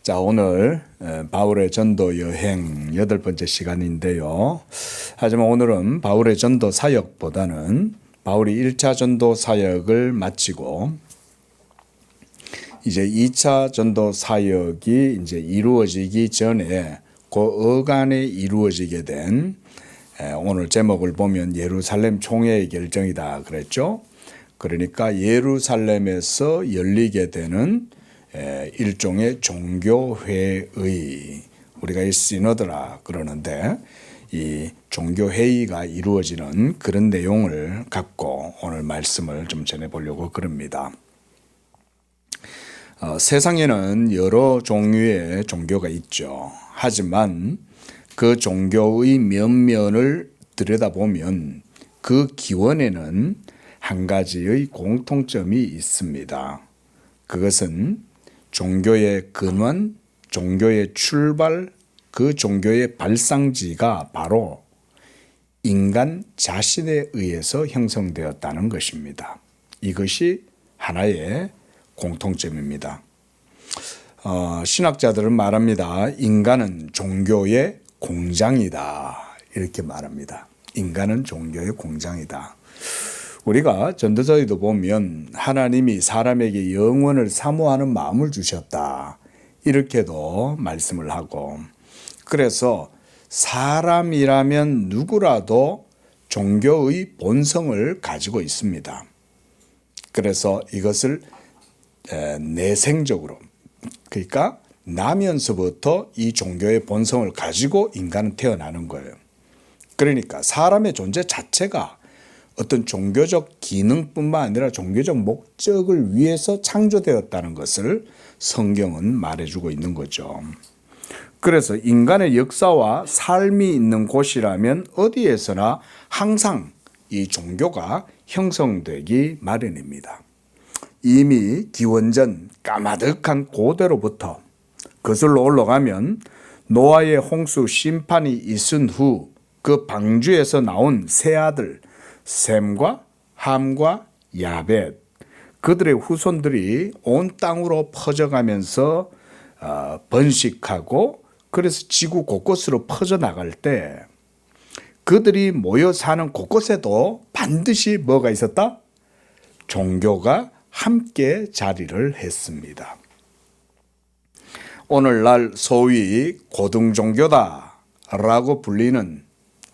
자, 오늘 바울의 전도 여행 8번째 시간인데요. 하지만 오늘은 바울의 전도 사역보다는 바울이 1차 전도 사역을 마치고 이제 2차 전도 사역이 이제 이루어지기 전에 그 어간에 이루어지게 된 오늘 제목을 보면 예루살렘 총회의 결정이다 그랬죠. 그러니까 예루살렘에서 열리게 되는 일종의 종교회의, 우리가 이 시너드라 그러는데 이 종교회의가 이루어지는 그런 내용을 갖고 오늘 말씀을 좀 전해보려고 그럽니다. 세상에는 여러 종류의 종교가 있죠. 하지만 그 종교의 면면을 들여다보면 그 기원에는 한 가지의 공통점이 있습니다. 그것은 종교의 근원, 종교의 출발, 그 종교의 발상지가 바로 인간 자신에 의해서 형성되었다는 것입니다. 이것이 하나의 공통점입니다. 신학자들은 말합니다. 인간은 종교의 공장이다. 이렇게 말합니다. 인간은 종교의 공장이다. 우리가 전도서에도 보면 하나님이 사람에게 영원을 사모하는 마음을 주셨다. 이렇게도 말씀을 하고, 그래서 사람이라면 누구라도 종교의 본성을 가지고 있습니다. 그래서 이것을 내생적으로, 그러니까 나면서부터 이 종교의 본성을 가지고 인간은 태어나는 거예요. 그러니까 사람의 존재 자체가 어떤 종교적 기능뿐만 아니라 종교적 목적을 위해서 창조되었다는 것을 성경은 말해주고 있는 거죠. 그래서 인간의 역사와 삶이 있는 곳이라면 어디에서나 항상 이 종교가 형성되기 마련입니다. 이미 기원전 까마득한 고대로부터 거슬러 올라가면 노아의 홍수 심판이 있은 후 그 방주에서 나온 세 아들 셈과 함과 야벳, 그들의 후손들이 온 땅으로 퍼져가면서 번식하고 그래서 지구 곳곳으로 퍼져나갈 때 그들이 모여 사는 곳곳에도 반드시 뭐가 있었다? 종교가 함께 자리를 했습니다. 오늘날 소위 고등종교다라고 불리는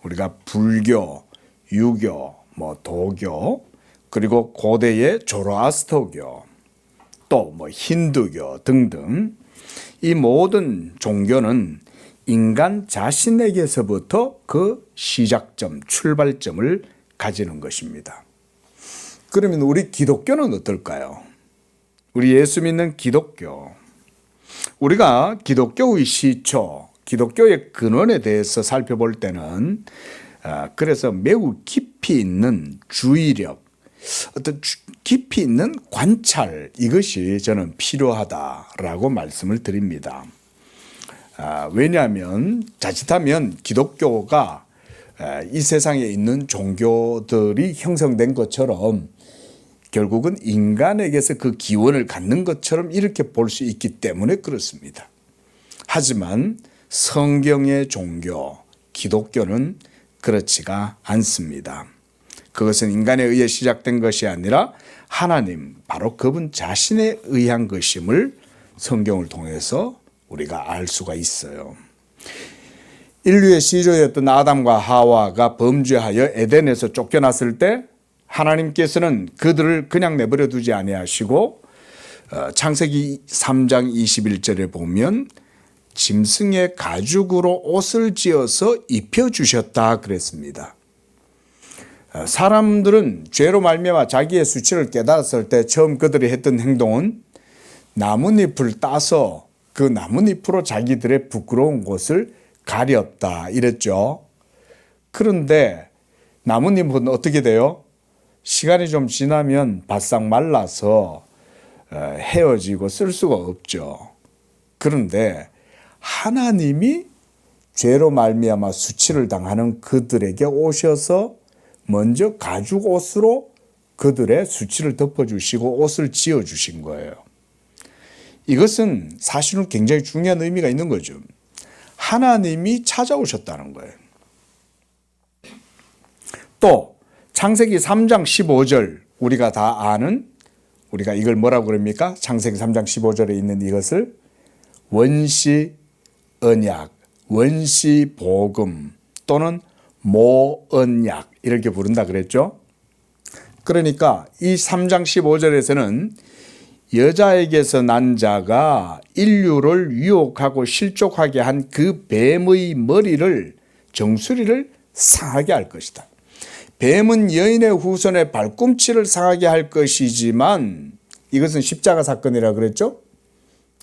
우리가 불교, 유교, 도교, 그리고 고대의 조로아스터교, 또 힌두교 등등 이 모든 종교는 인간 자신에게서부터 그 시작점, 출발점을 가지는 것입니다. 그러면 우리 기독교는 어떨까요? 우리 예수 믿는 기독교, 우리가 기독교의 시초, 기독교의 근원에 대해서 살펴볼 때는 그래서 매우 깊이 있는 주의력, 어떤 깊이 있는 관찰, 이것이 저는 필요하다라고 말씀을 드립니다. 왜냐하면 자칫하면 기독교가 이 세상에 있는 종교들이 형성된 것처럼 결국은 인간에게서 그 기원을 갖는 것처럼 이렇게 볼 수 있기 때문에 그렇습니다. 하지만 성경의 종교, 기독교는 그렇지가 않습니다. 그것은 인간에 의해 시작된 것이 아니라 하나님, 바로 그분 자신에 의한 것임을 성경을 통해서 우리가 알 수가 있어요. 인류의 시조였던 아담과 하와가 범죄하여 에덴에서 쫓겨났을 때 하나님께서는 그들을 그냥 내버려 두지 아니하시고 창세기 3장 21절에 보면 짐승의 가죽으로 옷을 지어서 입혀주셨다 그랬습니다. 사람들은 죄로 말미암아 자기의 수치를 깨달았을 때 처음 그들이 했던 행동은 나뭇잎을 따서 그 나뭇잎으로 자기들의 부끄러운 곳을 가렸다 이랬죠. 그런데 나뭇잎은 어떻게 돼요? 시간이 좀 지나면 바싹 말라서 헤어지고 쓸 수가 없죠. 그런데 하나님이 죄로 말미암아 수치를 당하는 그들에게 오셔서 먼저 가죽 옷으로 그들의 수치를 덮어주시고 옷을 지어주신 거예요. 이것은 사실은 굉장히 중요한 의미가 있는 거죠. 하나님이 찾아오셨다는 거예요. 또 창세기 3장 15절 우리가 다 아는, 우리가 이걸 뭐라고 그럽니까? 창세기 3장 15절에 있는 이것을 원시 언약, 원시 복음 또는 모언약 이렇게 부른다 그랬죠. 그러니까 이 3장 15절에서는 여자에게서 난 자가 인류를 유혹하고 실족하게 한 그 뱀의 머리를, 정수리를 상하게 할 것이다. 뱀은 여인의 후손의 발꿈치를 상하게 할 것이지만 이것은 십자가 사건이라 그랬죠.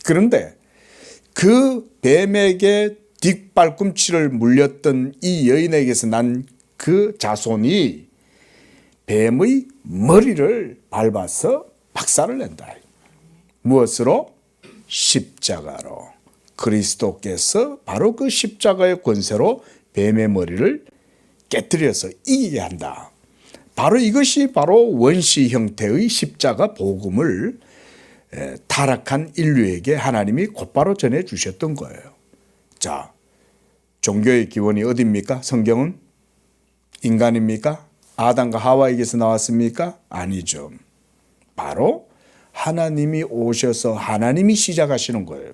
그런데 그 뱀에게 뒷발꿈치를 물렸던 이 여인에게서 난 그 자손이 뱀의 머리를 밟아서 박살을 낸다. 무엇으로? 십자가로. 그리스도께서 바로 그 십자가의 권세로 뱀의 머리를 깨뜨려서 이기게 한다. 바로 이것이 바로 원시 형태의 십자가 복음을 타락한 인류에게 하나님이 곧바로 전해 주셨던 거예요. 자, 종교의 기원이 어디입니까? 성경은 인간입니까? 아담과 하와에게서 나왔습니까? 아니죠. 바로 하나님이 오셔서 하나님이 시작하시는 거예요.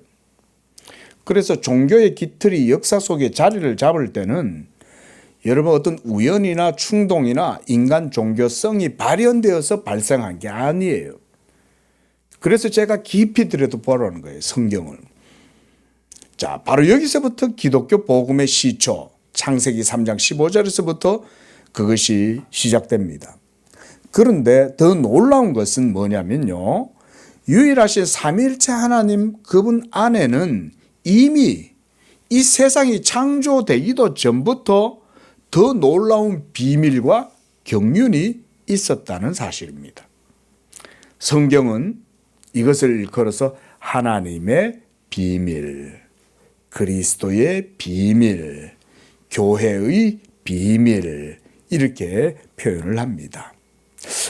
그래서 종교의 기틀이 역사 속에 자리를 잡을 때는 여러분 어떤 우연이나 충동이나 인간 종교성이 발현되어서 발생한 게 아니에요. 그래서 제가 깊이 들여다보라는 거예요, 성경을. 자, 바로 여기서부터 기독교 복음의 시초, 창세기 3장 15절에서부터 그것이 시작됩니다. 그런데 더 놀라운 것은 뭐냐면요, 유일하신 삼위일체 하나님 그분 안에는 이미 이 세상이 창조되기도 전부터 더 놀라운 비밀과 경륜이 있었다는 사실입니다. 성경은 이것을 일컬어서 하나님의 비밀, 그리스도의 비밀, 교회의 비밀 이렇게 표현을 합니다.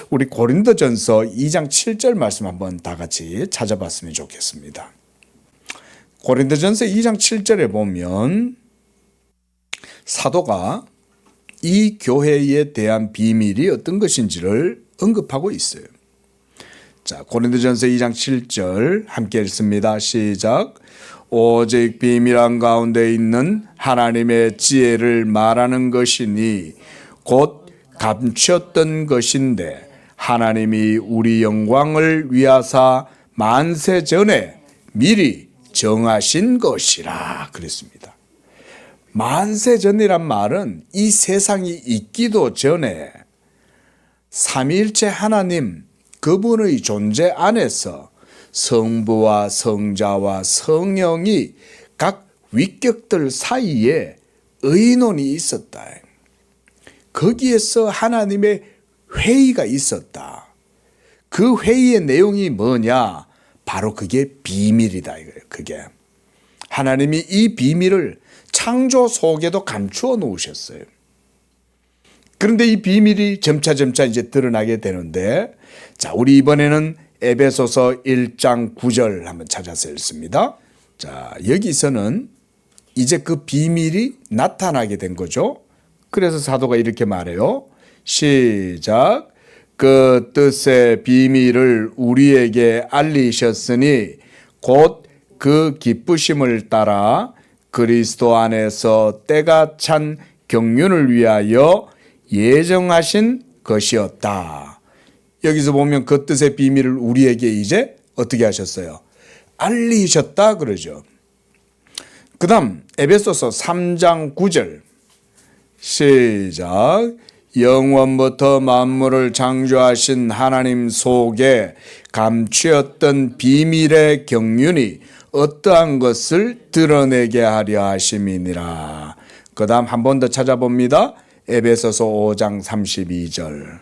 우리 고린도전서 2장 7절 말씀 한번 다 같이 찾아봤으면 좋겠습니다. 고린도전서 2장 7절에 보면 사도가 이 교회에 대한 비밀이 어떤 것인지를 언급하고 있어요. 자, 고린도전서 2장 7절 함께 읽습니다. 시작. 오직 비밀한 가운데 있는 하나님의 지혜를 말하는 것이니 곧 감추었던 것인데 하나님이 우리 영광을 위하사 만세 전에 미리 정하신 것이라 그랬습니다. 만세 전이란 말은 이 세상이 있기도 전에 삼위일체 하나님 그분의 존재 안에서 성부와 성자와 성령이 각 위격들 사이에 의논이 있었다. 거기에서 하나님의 회의가 있었다. 그 회의의 내용이 뭐냐? 바로 그게 비밀이다 이거예요. 그게 하나님이 이 비밀을 창조 속에도 감추어 놓으셨어요. 그런데 이 비밀이 점차 이제 드러나게 되는데, 자, 우리 이번에는 에베소서 1장 9절 한번 찾아서 읽습니다. 자, 여기서는 이제 그 비밀이 나타나게 된 거죠. 그래서 사도가 이렇게 말해요. 시작. 그 뜻의 비밀을 우리에게 알리셨으니 곧 그 기쁘심을 따라 그리스도 안에서 때가 찬 경륜을 위하여 예정하신 것이었다. 여기서 보면 그 뜻의 비밀을 우리에게 이제 어떻게 하셨어요? 알리셨다 그러죠. 그 다음 에베소서 3장 9절 시작. 영원부터 만물을 창조하신 하나님 속에 감추었던 비밀의 경륜이 어떠한 것을 드러내게 하려 하심이니라. 그 다음 한 번 더 찾아봅니다. 에베소서 5장 32절.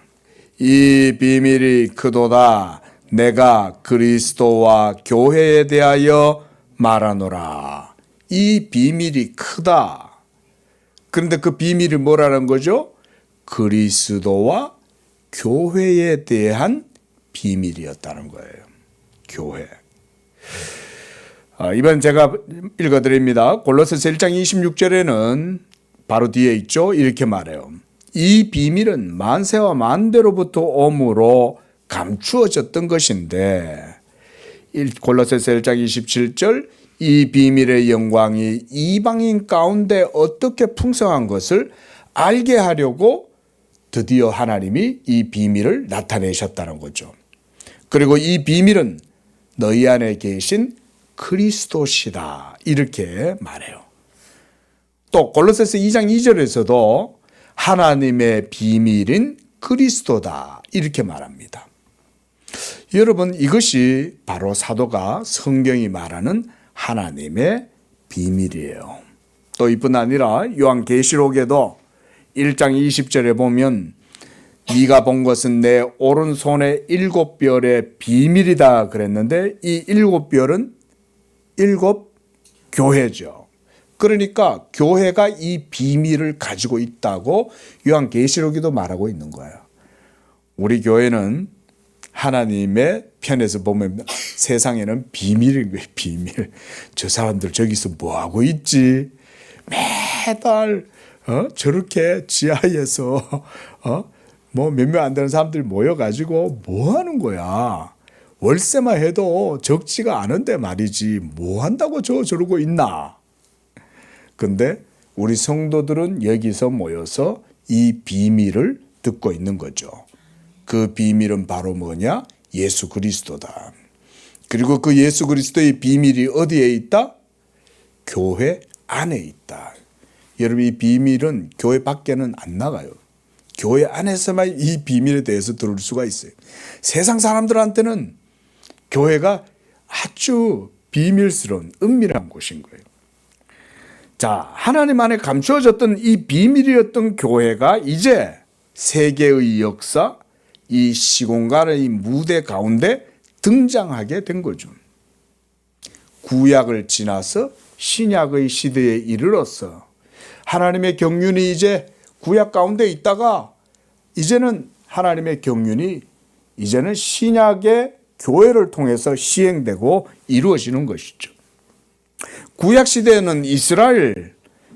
이 비밀이 크도다. 내가 그리스도와 교회에 대하여 말하노라. 이 비밀이 크다. 그런데 그 비밀이 뭐라는 거죠? 그리스도와 교회에 대한 비밀이었다는 거예요. 교회. 이번 제가 읽어드립니다. 골로새서 1장 26절에는 바로 뒤에 있죠. 이렇게 말해요. 이 비밀은 만세와 만대로부터 오므로 감추어졌던 것인데, 골로새서 1장 27절, 이 비밀의 영광이 이방인 가운데 어떻게 풍성한 것을 알게 하려고 드디어 하나님이 이 비밀을 나타내셨다는 거죠. 그리고 이 비밀은 너희 안에 계신 그리스도시다, 이렇게 말해요. 또 골로새서 2장 2절에서도 하나님의 비밀인 그리스도다, 이렇게 말합니다. 여러분, 이것이 바로 사도가 성경이 말하는 하나님의 비밀이에요. 또 이뿐 아니라 요한계시록에도 1장 20절에 보면 네가 본 것은 내 오른손의 7별의 비밀이다 그랬는데, 이 7별은 7 교회죠. 그러니까 교회가 이 비밀을 가지고 있다고 요한계시록에도 말하고 있는 거예요. 우리 교회는 하나님의 편에서 보면 세상에는 비밀인 거예요. 비밀. 저 사람들 저기서 뭐하고 있지? 매달 저렇게 지하에서 뭐 몇 명 안 되는 사람들이 모여가지고 뭐 하는 거야? 월세만 해도 적지가 않은데 말이지 뭐 한다고 저러고 있나? 근데 우리 성도들은 여기서 모여서 이 비밀을 듣고 있는 거죠. 그 비밀은 바로 뭐냐? 예수 그리스도다. 그리고 그 예수 그리스도의 비밀이 어디에 있다? 교회 안에 있다. 여러분, 이 비밀은 교회 밖에는 안 나가요. 교회 안에서만 이 비밀에 대해서 들을 수가 있어요. 세상 사람들한테는 교회가 아주 비밀스러운 은밀한 곳인 거예요. 자, 하나님 안에 감추어졌던 이 비밀이었던 교회가 이제 세계의 역사, 이 시공간의 무대 가운데 등장하게 된 거죠. 구약을 지나서 신약의 시대에 이르러서 하나님의 경륜이 이제 구약 가운데 있다가 이제는 하나님의 경륜이 이제는 신약의 교회를 통해서 시행되고 이루어지는 것이죠. 구약 시대에는 이스라엘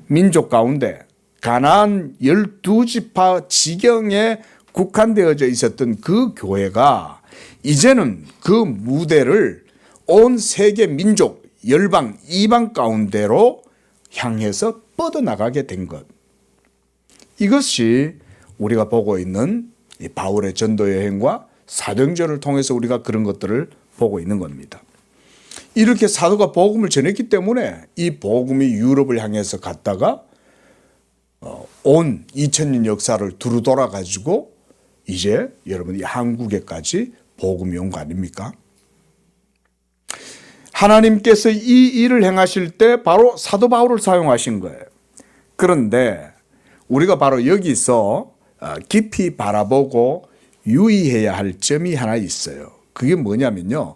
민족 가운데 가나안 12지파 지경에 국한되어져 있었던 그 교회가 이제는 그 무대를 온 세계 민족, 열방, 이방 가운데로 향해서 뻗어나가게 된 것. 이것이 우리가 보고 있는 이 바울의 전도 여행과 사도행전을 통해서 우리가 그런 것들을 보고 있는 겁니다. 이렇게 사도가 복음을 전했기 때문에 이 복음이 유럽을 향해서 갔다가 온 2000년 역사를 두루 돌아가지고 이제 여러분이 한국에까지 복음이 온 거 아닙니까? 하나님께서 이 일을 행하실 때 바로 사도 바울을 사용하신 거예요. 그런데 우리가 바로 여기서 깊이 바라보고 유의해야 할 점이 하나 있어요. 그게 뭐냐면요.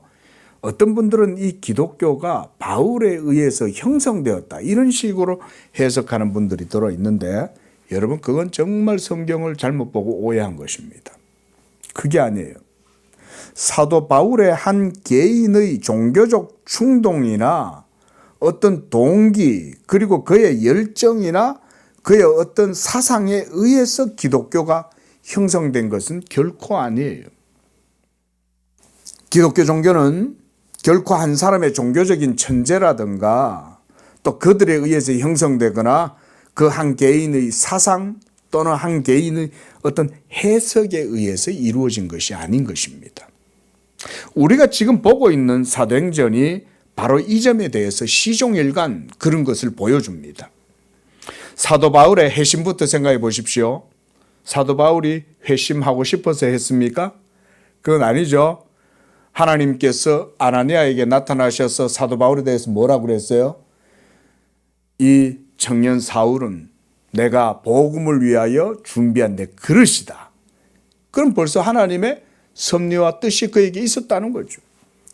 어떤 분들은 이 기독교가 바울에 의해서 형성되었다, 이런 식으로 해석하는 분들이 들어있는데, 여러분, 그건 정말 성경을 잘못 보고 오해한 것입니다. 그게 아니에요. 사도 바울의 한 개인의 종교적 충동이나 어떤 동기, 그리고 그의 열정이나 그의 어떤 사상에 의해서 기독교가 형성된 것은 결코 아니에요. 기독교 종교는 결코 한 사람의 종교적인 천재라든가 또 그들에 의해서 형성되거나 그 한 개인의 사상 또는 한 개인의 어떤 해석에 의해서 이루어진 것이 아닌 것입니다. 우리가 지금 보고 있는 사도행전이 바로 이 점에 대해서 시종일관 그런 것을 보여줍니다. 사도 바울의 회심부터 생각해 보십시오. 사도 바울이 회심하고 싶어서 했습니까? 그건 아니죠. 하나님께서 아나니아에게 나타나셔서 사도 바울에 대해서 뭐라고 그랬어요? 이 청년 사울은 내가 복음을 위하여 준비한 내 그릇이다. 그럼 벌써 하나님의 섭리와 뜻이 그에게 있었다는 거죠.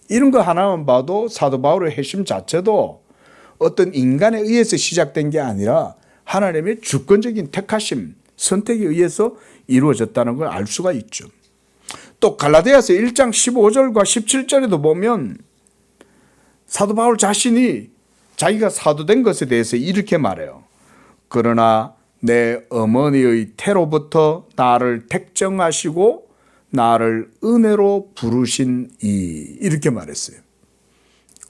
이런 거 하나만 봐도 사도 바울의 회심 자체도 어떤 인간에 의해서 시작된 게 아니라 하나님의 주권적인 택하심, 선택에 의해서 이루어졌다는 걸 알 수가 있죠. 또 갈라디아서 1장 15절과 17절에도 보면 사도 바울 자신이 자기가 사도된 것에 대해서 이렇게 말해요. 그러나 내 어머니의 태로부터 나를 택정하시고 나를 은혜로 부르신 이렇게 말했어요.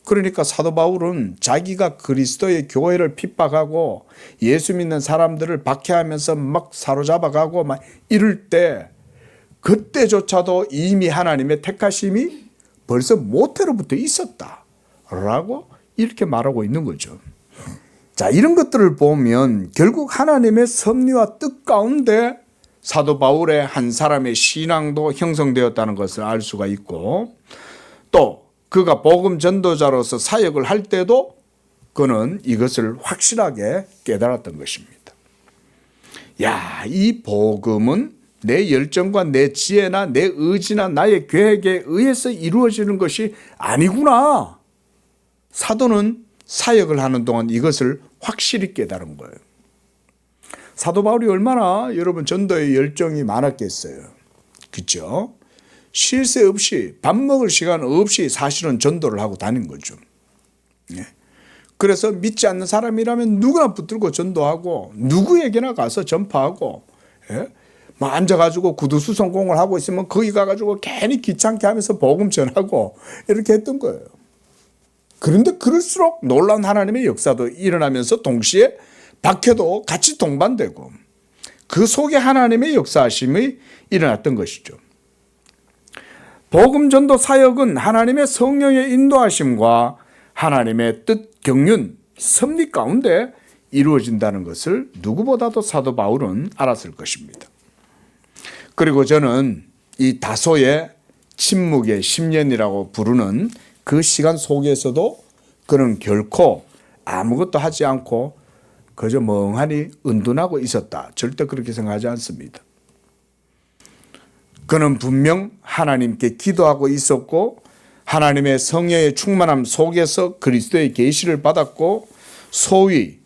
그러니까 사도 바울은 자기가 그리스도의 교회를 핍박하고 예수 믿는 사람들을 박해하면서 막 사로잡아가고 막 이럴 때 그때조차도 이미 하나님의 택하심이 벌써 모태로부터 있었다라고 이렇게 말하고 있는 거죠. 자, 이런 것들을 보면 결국 하나님의 섭리와 뜻 가운데 사도 바울의 한 사람의 신앙도 형성되었다는 것을 알 수가 있고, 또 그가 복음 전도자로서 사역을 할 때도 그는 이것을 확실하게 깨달았던 것입니다. 야, 이 복음은 내 열정과 내 지혜나 내 의지나 나의 계획에 의해서 이루어지는 것이 아니구나. 사도는 사역을 하는 동안 이것을 확실히 깨달은 거예요. 사도 바울이 얼마나 여러분 전도의 열정이 많았겠어요. 그렇죠? 쉴 새 없이 밥 먹을 시간 없이 사실은 전도를 하고 다닌 거죠. 그래서 믿지 않는 사람이라면 누구나 붙들고 전도하고 누구에게나 가서 전파하고, 뭐 앉아가지고 구두수성공을 하고 있으면 거기 가가지고 괜히 귀찮게 하면서 복음 전하고 이렇게 했던 거예요. 그런데 그럴수록 놀라운 하나님의 역사도 일어나면서 동시에 박해도 같이 동반되고 그 속에 하나님의 역사하심이 일어났던 것이죠. 복음 전도 사역은 하나님의 성령의 인도하심과 하나님의 뜻, 경륜, 섭리 가운데 이루어진다는 것을 누구보다도 사도 바울은 알았을 것입니다. 그리고 저는 이 다소의 침묵의 10년이라고 부르는 그 시간 속에서도 그는 결코 아무것도 하지 않고 그저 멍하니 은둔하고 있었다. 절대 그렇게 생각하지 않습니다. 그는 분명 하나님께 기도하고 있었고 하나님의 성령의 충만함 속에서 그리스도의 계시를 받았고 소위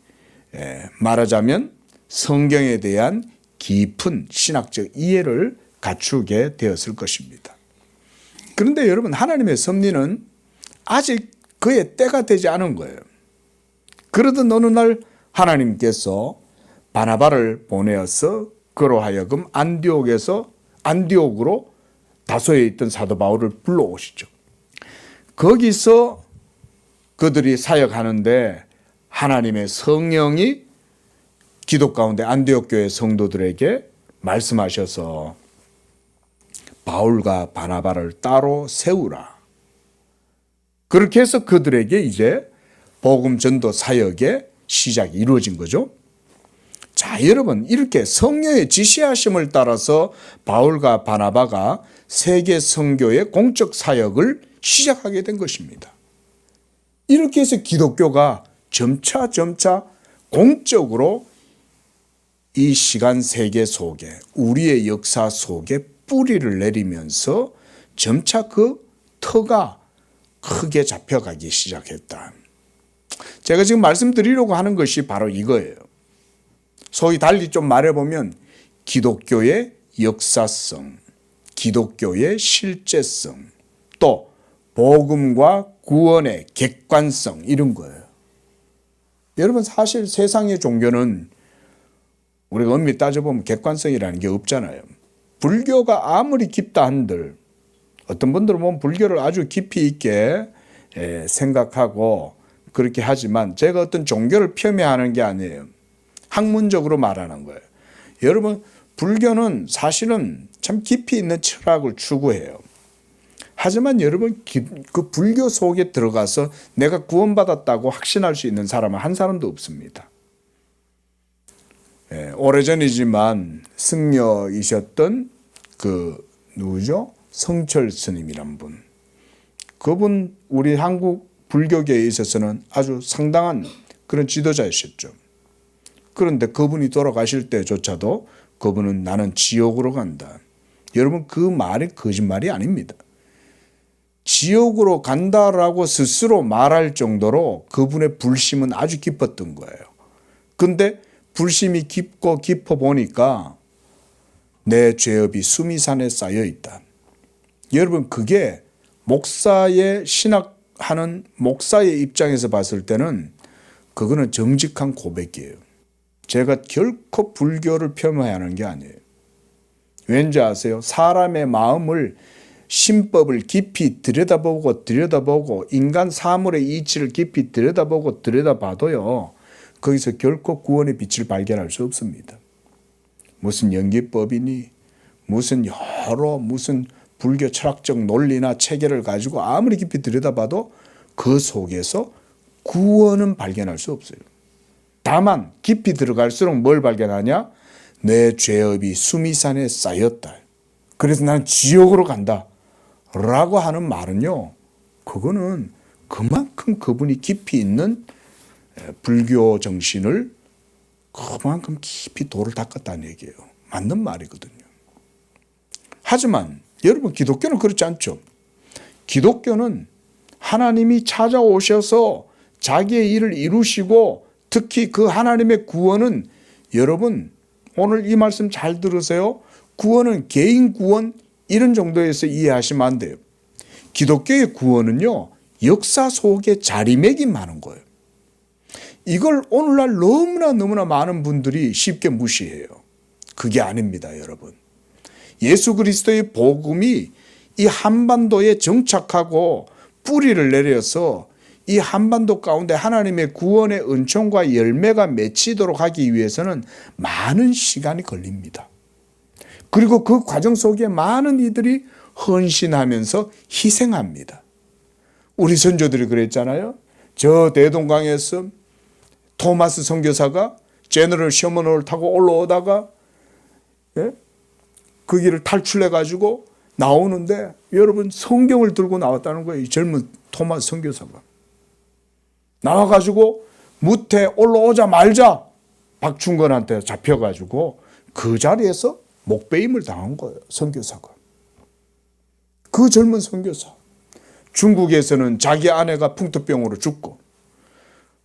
말하자면 성경에 대한 깊은 신학적 이해를 갖추게 되었을 것입니다. 그런데 여러분, 하나님의 섭리는 아직 그의 때가 되지 않은 거예요. 그러던 어느 날 하나님께서 바나바를 보내어서 그로 하여금 안디옥으로 다소에 있던 사도 바울을 불러오시죠. 거기서 그들이 사역하는데 하나님의 성령이 기도 가운데 안디옥 교회 성도들에게 말씀하셔서 바울과 바나바를 따로 세우라. 그렇게 해서 그들에게 이제 복음 전도 사역의 시작이 이루어진 거죠. 자, 여러분, 이렇게 성령의 지시하심을 따라서 바울과 바나바가 세계 선교의 공적 사역을 시작하게 된 것입니다. 이렇게 해서 기독교가 점차 공적으로 이 시간 세계 속에 우리의 역사 속에 뿌리를 내리면서 점차 그 터가 크게 잡혀가기 시작했다. 제가 지금 말씀드리려고 하는 것이 바로 이거예요. 소위 달리 좀 말해보면 기독교의 역사성, 기독교의 실제성, 또 복음과 구원의 객관성, 이런 거예요. 여러분, 사실 세상의 종교는 우리가 엄밀히 따져보면 객관성이라는 게 없잖아요. 불교가 아무리 깊다 한들 어떤 분들은 보면 불교를 아주 깊이 있게 생각하고 그렇게 하지만 제가 어떤 종교를 폄훼하는 게 아니에요. 학문적으로 말하는 거예요. 여러분, 불교는 사실은 참 깊이 있는 철학을 추구해요. 하지만 여러분, 그 불교 속에 들어가서 내가 구원받았다고 확신할 수 있는 사람은 한 사람도 없습니다. 오래전이지만 승려이셨던 누구죠? 성철 스님이란 분. 그분 우리 한국 불교계에 있어서는 아주 상당한 그런 지도자이셨죠. 그런데 그분이 돌아가실 때조차도 그분은 나는 지옥으로 간다. 여러분, 그 말이 거짓말이 아닙니다. 지옥으로 간다라고 스스로 말할 정도로 그분의 불심은 아주 깊었던 거예요. 근데 불심이 깊어 보니까 내 죄업이 수미산에 쌓여 있다. 여러분, 그게 목사의 신학 하는 목사의 입장에서 봤을 때는 그거는 정직한 고백이에요. 제가 결코 불교를 폄하하는 게 아니에요. 왠지 아세요? 사람의 마음을, 신법을 깊이 들여다보고 인간 사물의 이치를 깊이 들여다봐도요, 거기서 결코 구원의 빛을 발견할 수 없습니다. 무슨 연기법이니 무슨 불교 철학적 논리나 체계를 가지고 아무리 깊이 들여다봐도 그 속에서 구원은 발견할 수 없어요. 다만 깊이 들어갈수록 뭘 발견하냐? 내 죄업이 수미산에 쌓였다. 그래서 나는 지옥으로 간다 라고 하는 말은요, 그거는 그만큼 그분이 깊이 있는 불교 정신을 그만큼 깊이 돌을 닦았다는 얘기예요. 맞는 말이거든요. 하지만 여러분, 기독교는 그렇지 않죠. 기독교는 하나님이 찾아오셔서 자기의 일을 이루시고, 특히 그 하나님의 구원은, 여러분 오늘 이 말씀 잘 들으세요. 구원은 개인 구원 이런 정도에서 이해하시면 안 돼요. 기독교의 구원은요, 역사 속에 자리매김하는 거예요. 이걸 오늘날 너무나 많은 분들이 쉽게 무시해요. 그게 아닙니다, 여러분. 예수 그리스도의 복음이 이 한반도에 정착하고 뿌리를 내려서 이 한반도 가운데 하나님의 구원의 은총과 열매가 맺히도록 하기 위해서는 많은 시간이 걸립니다. 그리고 그 과정 속에 많은 이들이 헌신하면서 희생합니다. 우리 선조들이 그랬잖아요. 저 대동강에서 토마스 선교사가 제너럴 셔먼호를 타고 올라오다가 그 길을 탈출해 가지고 나오는데, 여러분 성경을 들고 나왔다는 거예요. 이 젊은 토마스 선교사가 나와가지고 무태 올라오자마자 박충건한테 잡혀가지고 그 자리에서 목배임을 당한 거예요. 선교사가. 그 젊은 선교사. 중국에서는 자기 아내가 풍토병으로 죽고,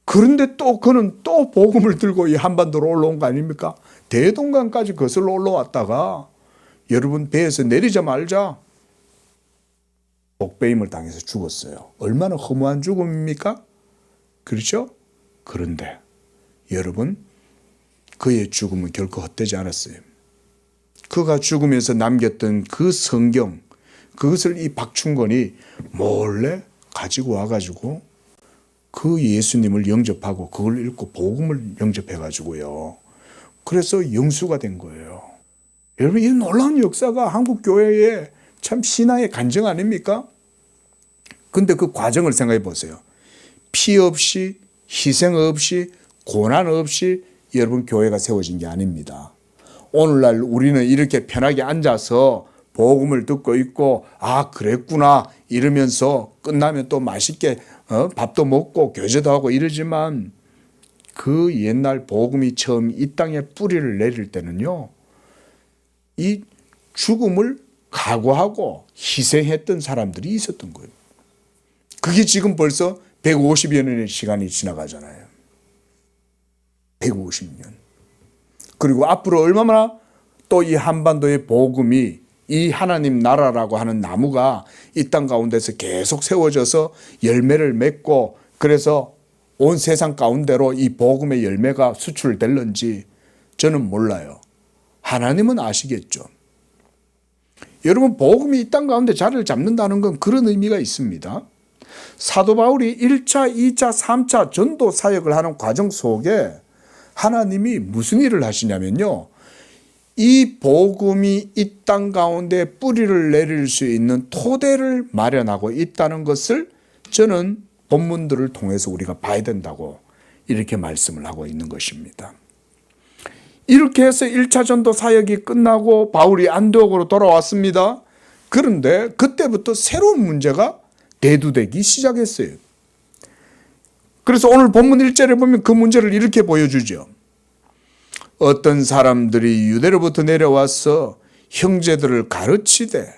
그런데 또 그는 또 복음을 들고 이 한반도로 올라온 거 아닙니까? 대동강까지 거슬러 올라왔다가 여러분 배에서 내리자마자 목배임을 당해서 죽었어요. 얼마나 허무한 죽음입니까? 그렇죠? 그런데 여러분, 그의 죽음은 결코 헛되지 않았어요. 그가 죽으면서 남겼던 그 성경, 그것을 이 박충건이 몰래 가지고 와가지고 그 예수님을 영접하고 그걸 읽고 복음을 영접해가지고요, 그래서 영수가 된 거예요. 여러분, 이 놀라운 역사가 한국 교회의 참 신앙의 간증 아닙니까? 근데 그 과정을 생각해 보세요. 피 없이, 희생 없이, 고난 없이 여러분 교회가 세워진 게 아닙니다. 오늘날 우리는 이렇게 편하게 앉아서 복음을 듣고 있고, 아 그랬구나 이러면서 끝나면 또 맛있게 밥도 먹고 교제도 하고 이러지만, 그 옛날 복음이 처음 이 땅에 뿌리를 내릴 때는요, 이 죽음을 각오하고 희생했던 사람들이 있었던 거예요. 그게 지금 벌써 150여 년의 시간이 지나가잖아요. 150년. 그리고 앞으로 얼마나 또 이 한반도의 복음이, 이 하나님 나라라고 하는 나무가 이 땅 가운데서 계속 세워져서 열매를 맺고, 그래서 온 세상 가운데로 이 복음의 열매가 수출될는지 저는 몰라요. 하나님은 아시겠죠. 여러분, 복음이 이 땅 가운데 자리를 잡는다는 건 그런 의미가 있습니다. 사도 바울이 1차, 2차, 3차 전도 사역을 하는 과정 속에 하나님이 무슨 일을 하시냐면요, 이 복음이 이 땅 가운데 뿌리를 내릴 수 있는 토대를 마련하고 있다는 것을 저는 본문들을 통해서 우리가 봐야 된다고 이렇게 말씀을 하고 있는 것입니다. 이렇게 해서 1차 전도 사역이 끝나고 바울이 안디옥으로 돌아왔습니다. 그런데 그때부터 새로운 문제가 대두되기 시작했어요. 그래서 오늘 본문 1절에 보면 그 문제를 이렇게 보여주죠. 어떤 사람들이 유대로부터 내려와서 형제들을 가르치되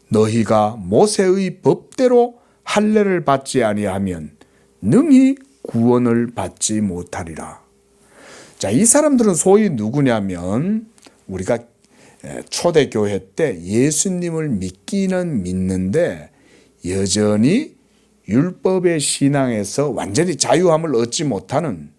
너희가 모세의 법대로 할례를 받지 아니하면 능히 구원을 받지 못하리라. 자, 이 사람들은 소위 누구냐면, 우리가 초대교회 때 예수님을 믿기는 믿는데 여전히 율법의 신앙에서 완전히 자유함을 얻지 못하는,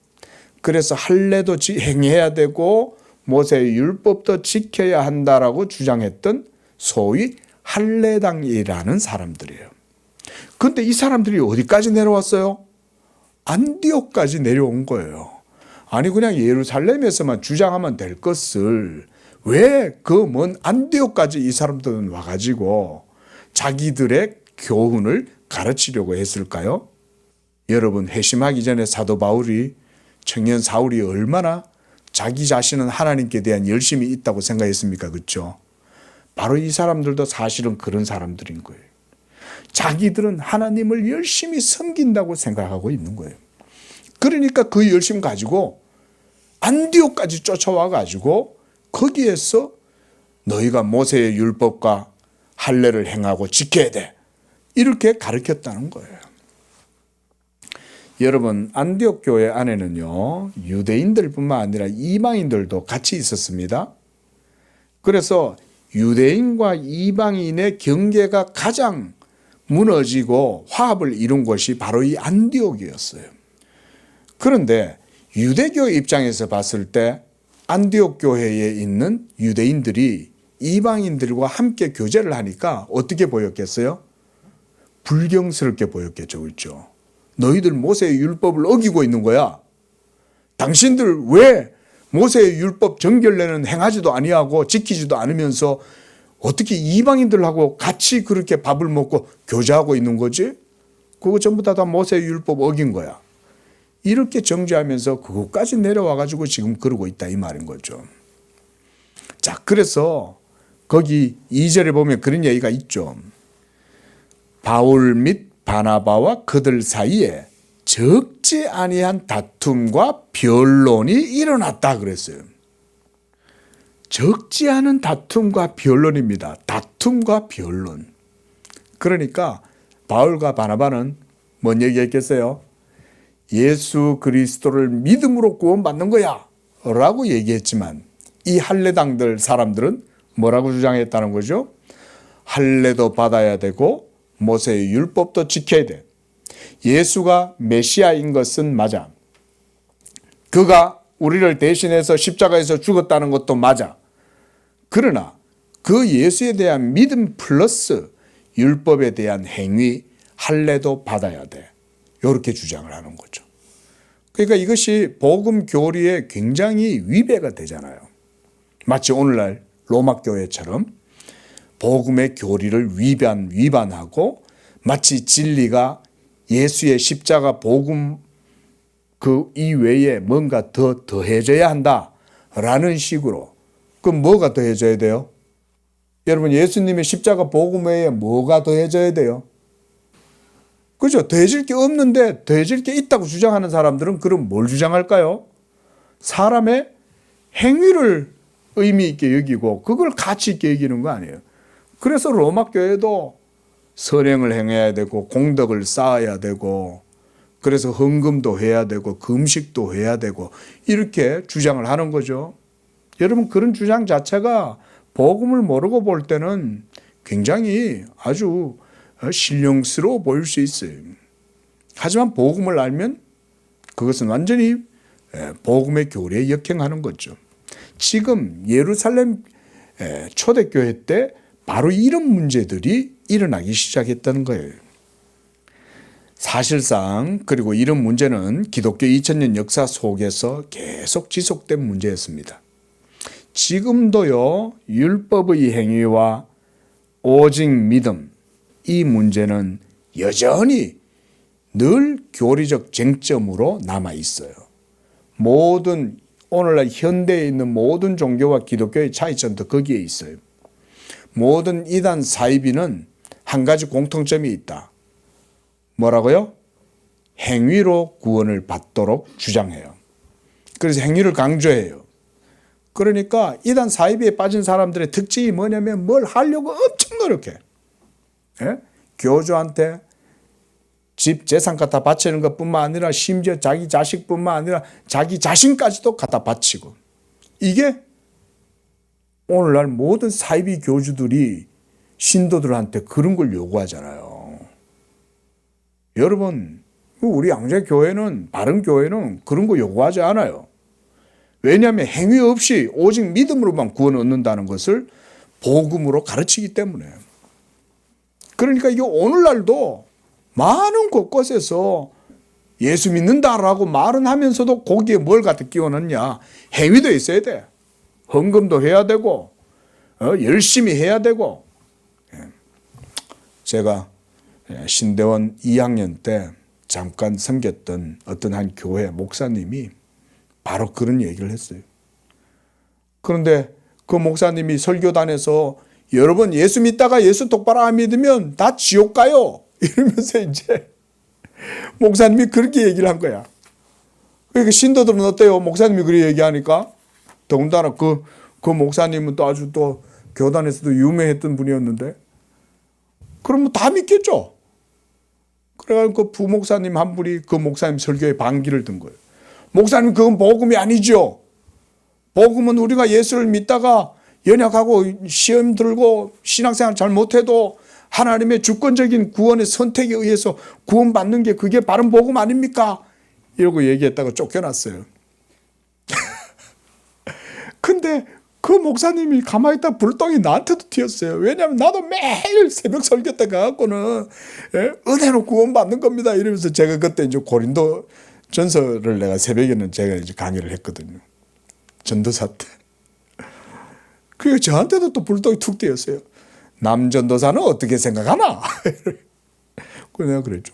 그래서 할례도 행해야 되고 모세의 율법도 지켜야 한다라고 주장했던 소위 할례당이라는 사람들이에요. 그런데 이 사람들이 어디까지 내려왔어요? 안디옥까지 내려온 거예요. 아니 그냥 예루살렘에서만 주장하면 될 것을 왜 그 먼 안디옥까지 이 사람들은 와가지고 자기들의 교훈을 가르치려고 했을까요? 여러분, 회심하기 전에 사도 바울이, 청년 사울이 얼마나 자기 자신은 하나님께 대한 열심이 있다고 생각했습니까? 그렇죠? 바로 이 사람들도 사실은 그런 사람들인 거예요. 자기들은 하나님을 열심히 섬긴다고 생각하고 있는 거예요. 그러니까 그 열심 가지고 안디옥까지 쫓아와 가지고 거기에서 너희가 모세의 율법과 할례를 행하고 지켜야 돼, 이렇게 가르쳤다는 거예요. 여러분, 안디옥 교회 안에는요, 유대인들뿐만 아니라 이방인들도 같이 있었습니다. 그래서 유대인과 이방인의 경계가 가장 무너지고 화합을 이룬 곳이 바로 이 안디옥이었어요. 그런데 유대교 입장에서 봤을 때 안디옥 교회에 있는 유대인들이 이방인들과 함께 교제를 하니까 어떻게 보였겠어요? 불경스럽게 보였겠죠. 그렇죠? 너희들 모세의 율법을 어기고 있는 거야. 당신들 왜 모세의 율법 정결례는 행하지도 아니하고 지키지도 않으면서 어떻게 이방인들하고 같이 그렇게 밥을 먹고 교제하고 있는 거지? 그거 전부 다 모세의 율법 어긴 거야. 이렇게 정죄하면서 그것까지 내려와 가지고 지금 그러고 있다, 이 말인 거죠. 자, 그래서 거기 2절에 보면 그런 얘기가 있죠. 바울 및 바나바와 그들 사이에 적지 아니한 다툼과 변론이 일어났다 그랬어요. 적지 않은 다툼과 변론입니다. 다툼과 변론. 그러니까 바울과 바나바는 뭔 얘기했겠어요? 예수 그리스도를 믿음으로 구원받는 거야 라고 얘기했지만 이 할례당들 사람들은 뭐라고 주장했다는 거죠? 할례도 받아야 되고 모세의 율법도 지켜야 돼. 예수가 메시아인 것은 맞아. 그가 우리를 대신해서 십자가에서 죽었다는 것도 맞아. 그러나 그 예수에 대한 믿음 플러스 율법에 대한 행위, 할례도 받아야 돼. 이렇게 주장을 하는 거죠. 그러니까 이것이 복음 교리에 굉장히 위배가 되잖아요. 마치 오늘날 로마 교회처럼 복음의 교리를 위반하고 마치 진리가 예수의 십자가 복음 그 이외에 뭔가 더 더해져야 한다라는 식으로. 그럼 뭐가 더해져야 돼요? 여러분, 예수님의 십자가 복음 외에 뭐가 더해져야 돼요? 그죠? 더해질 게 없는데 더해질 게 있다고 주장하는 사람들은 그럼 뭘 주장할까요? 사람의 행위를 의미 있게 여기고 그걸 가치 있게 여기는 거 아니에요. 그래서 로마 교회도 선행을 행해야 되고 공덕을 쌓아야 되고 그래서 헌금도 해야 되고 금식도 해야 되고 이렇게 주장을 하는 거죠. 여러분, 그런 주장 자체가 복음을 모르고 볼 때는 굉장히 아주 신령스러워 보일 수 있어요. 하지만 복음을 알면 그것은 완전히 복음의 교리에 역행하는 거죠. 지금 예루살렘 초대교회 때 바로 이런 문제들이 일어나기 시작했다는 거예요. 사실상 그리고 이런 문제는 기독교 2000년 역사 속에서 계속 지속된 문제였습니다. 지금도요, 율법의 행위와 오직 믿음, 이 문제는 여전히 늘 교리적 쟁점으로 남아 있어요. 모든 오늘날 현대에 있는 모든 종교와 기독교의 차이점도 거기에 있어요. 모든 이단 사이비는 한 가지 공통점이 있다. 뭐라고요? 행위로 구원을 받도록 주장해요. 그래서 행위를 강조해요. 그러니까 이단 사이비에 빠진 사람들의 특징이 뭐냐면 뭘 하려고 엄청 노력해. 예? 교주한테 집 재산 갖다 바치는 것뿐만 아니라 심지어 자기 자식뿐만 아니라 자기 자신까지도 갖다 바치고. 이게 오늘날 모든 사이비 교주들이 신도들한테 그런 걸 요구하잖아요. 여러분, 우리 양재교회는, 바른 교회는 그런 거 요구하지 않아요. 왜냐하면 행위 없이 오직 믿음으로만 구원 얻는다는 것을 복음으로 가르치기 때문에. 그러니까 이게 오늘날도 많은 곳곳에서 예수 믿는다라고 말은 하면서도 거기에 뭘 갖다 끼워넣냐. 행위도 있어야 돼. 헌금도 해야 되고 열심히 해야 되고. 제가 신대원 2학년 때 잠깐 섬겼던 어떤 한 교회 목사님이 바로 그런 얘기를 했어요. 그런데 그 목사님이 설교단에서 여러분 예수 믿다가 예수 똑바로 안 믿으면 다 지옥 가요. 이러면서 이제 목사님이 그렇게 얘기를 한 거야. 그러니까 신도들은 어때요? 목사님이 그렇게 얘기하니까. 더군다나 그 목사님은 또 아주 또 교단에서도 유명했던 분이었는데 그러면 다 믿겠죠. 그래가지고 그 부목사님 한 분이 그 목사님 설교에 반기를 든 거예요. 목사님 그건 복음이 아니죠. 복음은 우리가 예수를 믿다가 연약하고 시험 들고 신앙생활 잘 못해도 하나님의 주권적인 구원의 선택에 의해서 구원받는 게 그게 바른 복음 아닙니까? 이러고 얘기했다가 쫓겨났어요. 근데 그 목사님이 가만히 있다 불똥이 나한테도 튀었어요. 왜냐하면 나도 매일 새벽 설교 때 가갖고는 은혜로 구원받는 겁니다. 이러면서 제가 그때 이제 고린도 전서를 내가 새벽에는 제가 이제 강의를 했거든요. 전도사 때. 그리고 저한테도 또 불똥이 툭 튀었어요. 남전도사는 어떻게 생각하나? 그래서 내가 그랬죠.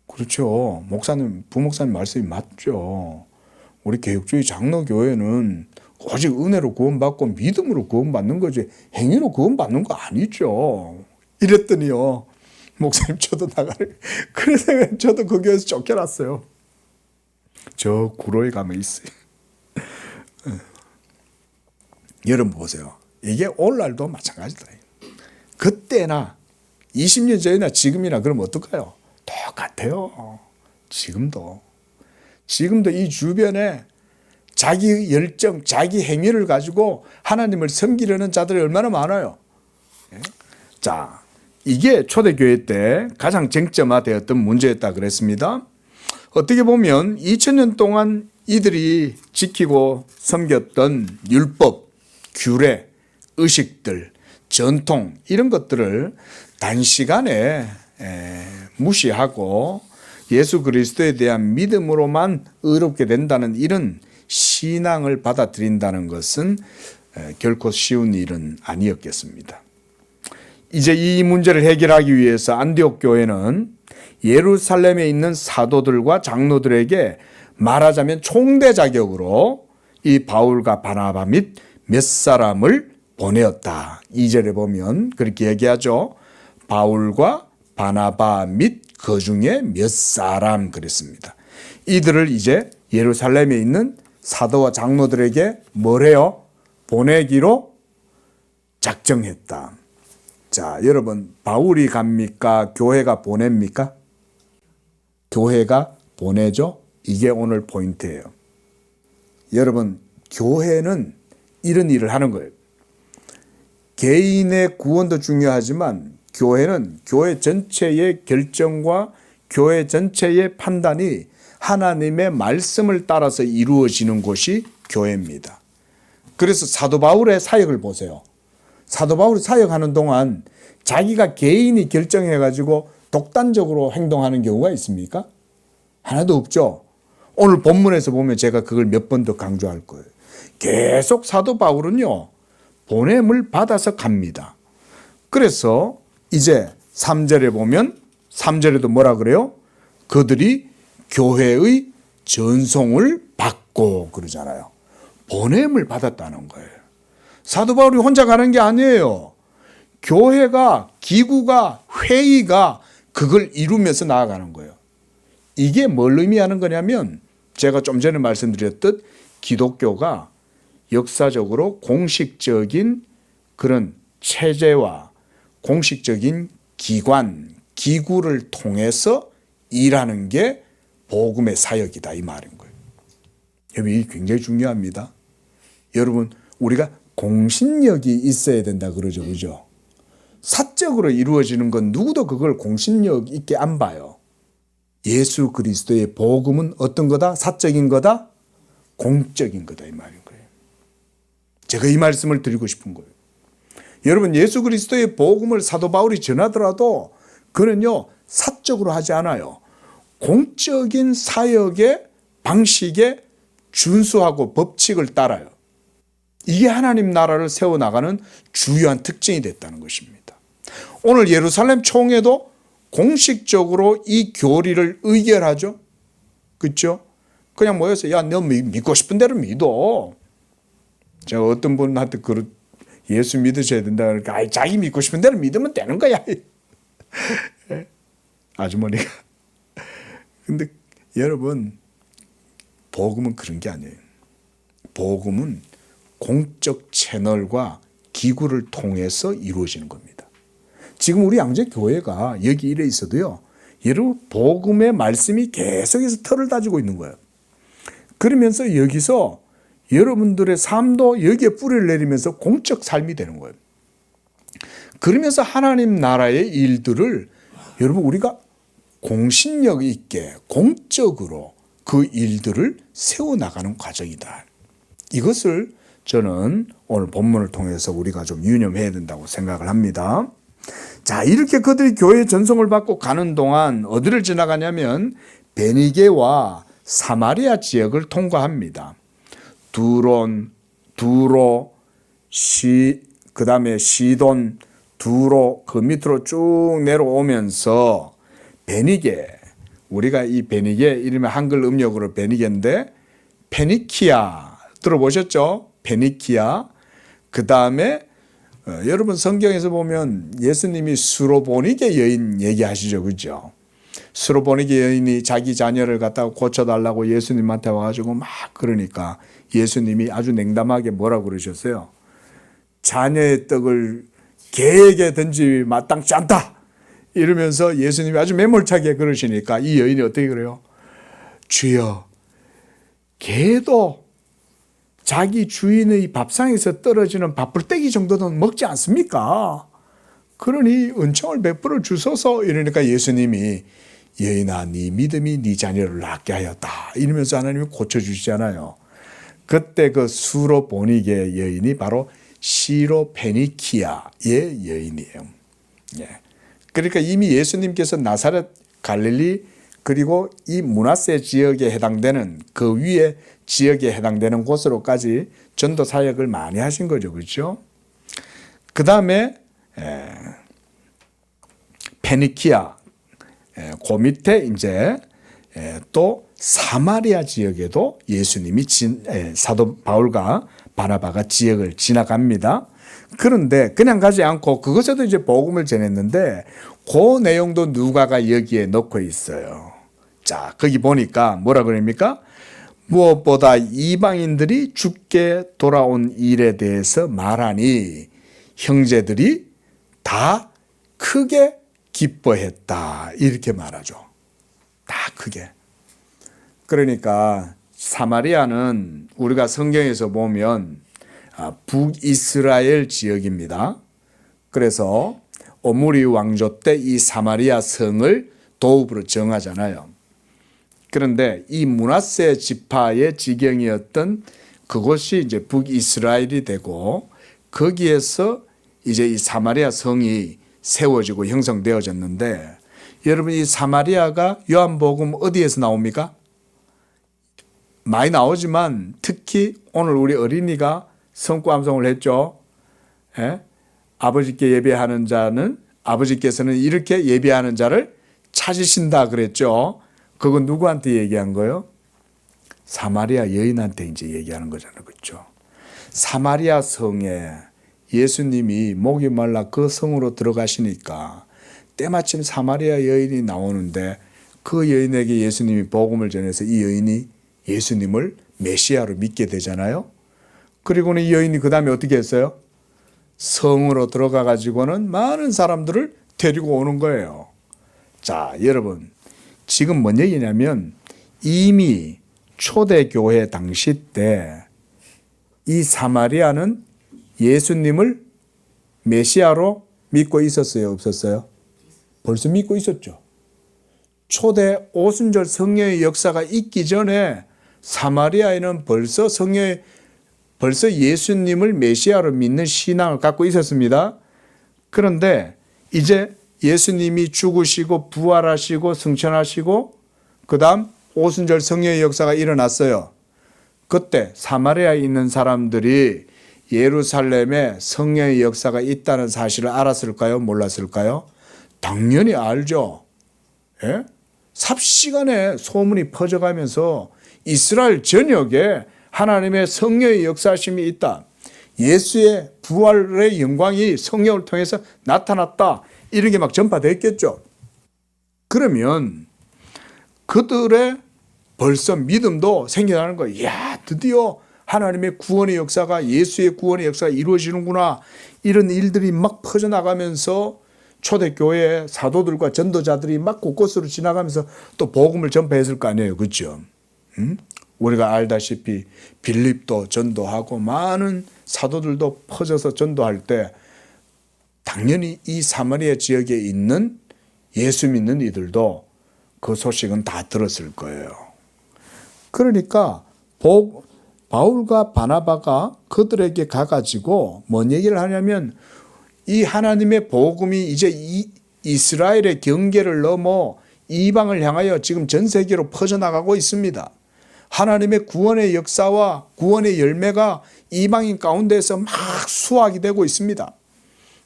그렇죠. 목사님, 부목사님 말씀이 맞죠. 우리 개혁주의 장로교회는 오직 은혜로 구원받고 믿음으로 구원받는 거지 행위로 구원받는 거 아니죠. 이랬더니요. 목사님 저도 나가래. 그래서 저도 그 교회에서 쫓겨났어요. 저 구로에 가면 있어요. 여러분 보세요. 이게 오늘날도 마찬가지다. 그때나 20년 전이나 지금이나 그러면 어떨까요? 똑같아요. 지금도 이 주변에 자기 열정, 자기 행위를 가지고 하나님을 섬기려는 자들이 얼마나 많아요. 자, 이게 초대교회 때 가장 쟁점화되었던 문제였다 그랬습니다. 어떻게 보면 2000년 동안 이들이 지키고 섬겼던 율법, 규례, 의식들, 전통 이런 것들을 단시간에 무시하고 예수 그리스도에 대한 믿음으로만 의롭게 된다는 이런 신앙을 받아들인다는 것은 결코 쉬운 일은 아니었겠습니다. 이제 이 문제를 해결하기 위해서 안디옥 교회는 예루살렘에 있는 사도들과 장로들에게 말하자면 총대 자격으로 이 바울과 바나바 및 몇 사람을 보내었다. 2절에 보면 그렇게 얘기하죠. 바울과 바나바 및 그 중에 몇 사람 그랬습니다. 이들을 이제 예루살렘에 있는 사도와 장로들에게 뭐래요? 보내기로 작정했다. 자, 여러분 바울이 갑니까? 교회가 보냅니까? 교회가 보내죠. 이게 오늘 포인트예요. 여러분 교회는 이런 일을 하는 거예요. 개인의 구원도 중요하지만 교회는 교회 전체의 결정과 교회 전체의 판단이 하나님의 말씀을 따라서 이루어지는 곳이 교회입니다. 그래서 사도 바울의 사역을 보세요. 사도 바울이 사역하는 동안 자기가 개인이 결정해가지고 독단적으로 행동하는 경우가 있습니까? 하나도 없죠. 오늘 본문에서 보면 제가 그걸 몇 번 더 강조할 거예요. 계속 사도 바울은요, 보냄을 받아서 갑니다. 그래서 이제 3절에 보면 3절에도 뭐라 그래요? 그들이 교회의 전송을 받고 그러잖아요. 보냄을 받았다는 거예요. 사도 바울이 혼자 가는 게 아니에요. 교회가, 기구가, 회의가 그걸 이루면서 나아가는 거예요. 이게 뭘 의미하는 거냐면 제가 좀 전에 말씀드렸듯 기독교가 역사적으로 공식적인 그런 체제와 공식적인 기관, 기구를 통해서 일하는 게 복음의 사역이다 이 말인 거예요. 여러분 이게 굉장히 중요합니다. 여러분 우리가 공신력이 있어야 된다 그러죠. 그죠? 사적으로 이루어지는 건 누구도 그걸 공신력 있게 안 봐요. 예수 그리스도의 복음은 어떤 거다? 사적인 거다? 공적인 거다 이 말인 거예요. 제가 이 말씀을 드리고 싶은 거예요. 여러분 예수 그리스도의 복음을 사도 바울이 전하더라도 그는요 사적으로 하지 않아요. 공적인 사역의 방식에 준수하고 법칙을 따라요. 이게 하나님 나라를 세워나가는 주요한 특징이 됐다는 것입니다. 오늘 예루살렘 총회도 공식적으로 이 교리를 의결하죠. 그렇죠? 그냥 모여서 야, 너 믿고 싶은 대로 믿어. 제가 어떤 분한테 예수 믿으셔야 된다 그러니까 아이, 자기 믿고 싶은 대로 믿으면 되는 거야. 아주머니가. 근데 여러분 복음은 그런 게 아니에요. 복음은 공적 채널과 기구를 통해서 이루어지는 겁니다. 지금 우리 양재교회가 여기 이래 있어도요. 여러분 복음의 말씀이 계속해서 털을 다지고 있는 거예요. 그러면서 여기서 여러분들의 삶도 여기에 뿌리를 내리면서 공적 삶이 되는 거예요. 그러면서 하나님 나라의 일들을 여러분 우리가 공신력 있게 공적으로 그 일들을 세워나가는 과정이다. 이것을 저는 오늘 본문을 통해서 우리가 좀 유념해야 된다고 생각을 합니다. 자, 이렇게 그들이 교회 전송을 받고 가는 동안 어디를 지나가냐면 베니게와 사마리아 지역을 통과합니다. 두로, 그다음에 시돈, 두로 그 밑으로 쭉 내려오면서 베니게, 우리가 이 베니게 이름이 한글 음력으로 베니게인데 페니키아 들어보셨죠? 페니키아. 그다음에 여러분 성경에서 보면 예수님이 수로보니게 여인 얘기하시죠. 그죠? 수로보니게 여인이 자기 자녀를 갖다가 고쳐달라고 예수님한테 와가지고 막 그러니까 예수님이 아주 냉담하게 뭐라고 그러셨어요? 자녀의 떡을 개에게 던지 마땅치 않다. 이러면서 예수님이 아주 매몰차게 그러시니까 이 여인이 어떻게 그래요? 주여, 개도 자기 주인의 밥상에서 떨어지는 밥풀떼기 정도는 먹지 않습니까? 그러니 은총을 베풀어 주소서. 이러니까 예수님이 여인아 네 믿음이 네 자녀를 낫게 하였다. 이러면서 하나님이 고쳐주시잖아요. 그때 그 수로보니게 여인이 바로 시로페니키아의 여인이에요. 예. 그러니까 이미 예수님께서 나사렛, 갈릴리 그리고 이 므낫세 지역에 해당되는 그 위에 지역에 해당되는 곳으로까지 전도 사역을 많이 하신 거죠. 그렇죠? 그 다음에 페니키아 그 밑에 이제 또 사마리아 지역에도 예수님이 사도 바울과 바나바가 지역을 지나갑니다. 그런데 그냥 가지 않고 그것에도 이제 복음을 전했는데 그 내용도 누가가 여기에 넣고 있어요. 자, 거기 보니까 뭐라 그럽니까? 무엇보다 이방인들이 죽게 돌아온 일에 대해서 말하니 형제들이 다 크게 기뻐했다. 이렇게 말하죠. 다 크게. 그러니까 사마리아는 우리가 성경에서 보면 북이스라엘 지역입니다. 그래서 오므리 왕조 때 이 사마리아 성을 도읍으로 정하잖아요. 그런데 이 므낫세 지파의 지경이었던 그곳이 이제 북이스라엘이 되고 거기에서 이제 이 사마리아 성이 세워지고 형성되어졌는데 여러분 이 사마리아가 요한복음 어디에서 나옵니까? 많이 나오지만 특히 오늘 우리 어린이가 성구암송을 했죠. 예? 아버지께 예배하는 자는 아버지께서는 이렇게 예배하는 자를 찾으신다 그랬죠. 그건 누구한테 얘기한 거예요? 사마리아 여인한테 이제 얘기하는 거잖아요. 그렇죠? 사마리아 성에 예수님이 목이 말라 그 성으로 들어가시니까 때마침 사마리아 여인이 나오는데 그 여인에게 예수님이 복음을 전해서 이 여인이 예수님을 메시아로 믿게 되잖아요. 그리고는 이 여인이 그 다음에 어떻게 했어요? 성으로 들어가 가지고는 많은 사람들을 데리고 오는 거예요. 자, 여러분 지금 뭔 얘기냐면 이미 초대교회 당시 때 이 사마리아는 예수님을 메시아로 믿고 있었어요? 없었어요? 벌써 믿고 있었죠. 초대 오순절 성령의 역사가 있기 전에 사마리아에는 벌써 예수님을 메시아로 믿는 신앙을 갖고 있었습니다. 그런데 이제 예수님이 죽으시고 부활하시고 승천하시고 그 다음 오순절 성령의 역사가 일어났어요. 그때 사마리아에 있는 사람들이 예루살렘에 성령의 역사가 있다는 사실을 알았을까요? 몰랐을까요? 당연히 알죠. 예? 삽시간에 소문이 퍼져가면서 이스라엘 전역에 하나님의 성령의 역사심이 있다. 예수의 부활의 영광이 성령을 통해서 나타났다. 이런 게 막 전파됐겠죠. 그러면 그들의 벌써 믿음도 생겨나는 거예요. 이야, 드디어 하나님의 구원의 역사가, 예수의 구원의 역사가 이루어지는구나. 이런 일들이 막 퍼져나가면서 초대교회 사도들과 전도자들이 막 곳곳으로 지나가면서 또 복음을 전파했을 거 아니에요. 그렇죠? 우리가 알다시피 빌립도 전도하고 많은 사도들도 퍼져서 전도할 때 당연히 이 사마리아 지역에 있는 예수 믿는 이들도 그 소식은 다 들었을 거예요. 그러니까 바울과 바나바가 그들에게 가가지고 뭔 얘기를 하냐면 이 하나님의 복음이 이제 이스라엘의 경계를 넘어 이방을 향하여 지금 전 세계로 퍼져나가고 있습니다. 하나님의 구원의 역사와 구원의 열매가 이방인 가운데서 막 수확이 되고 있습니다.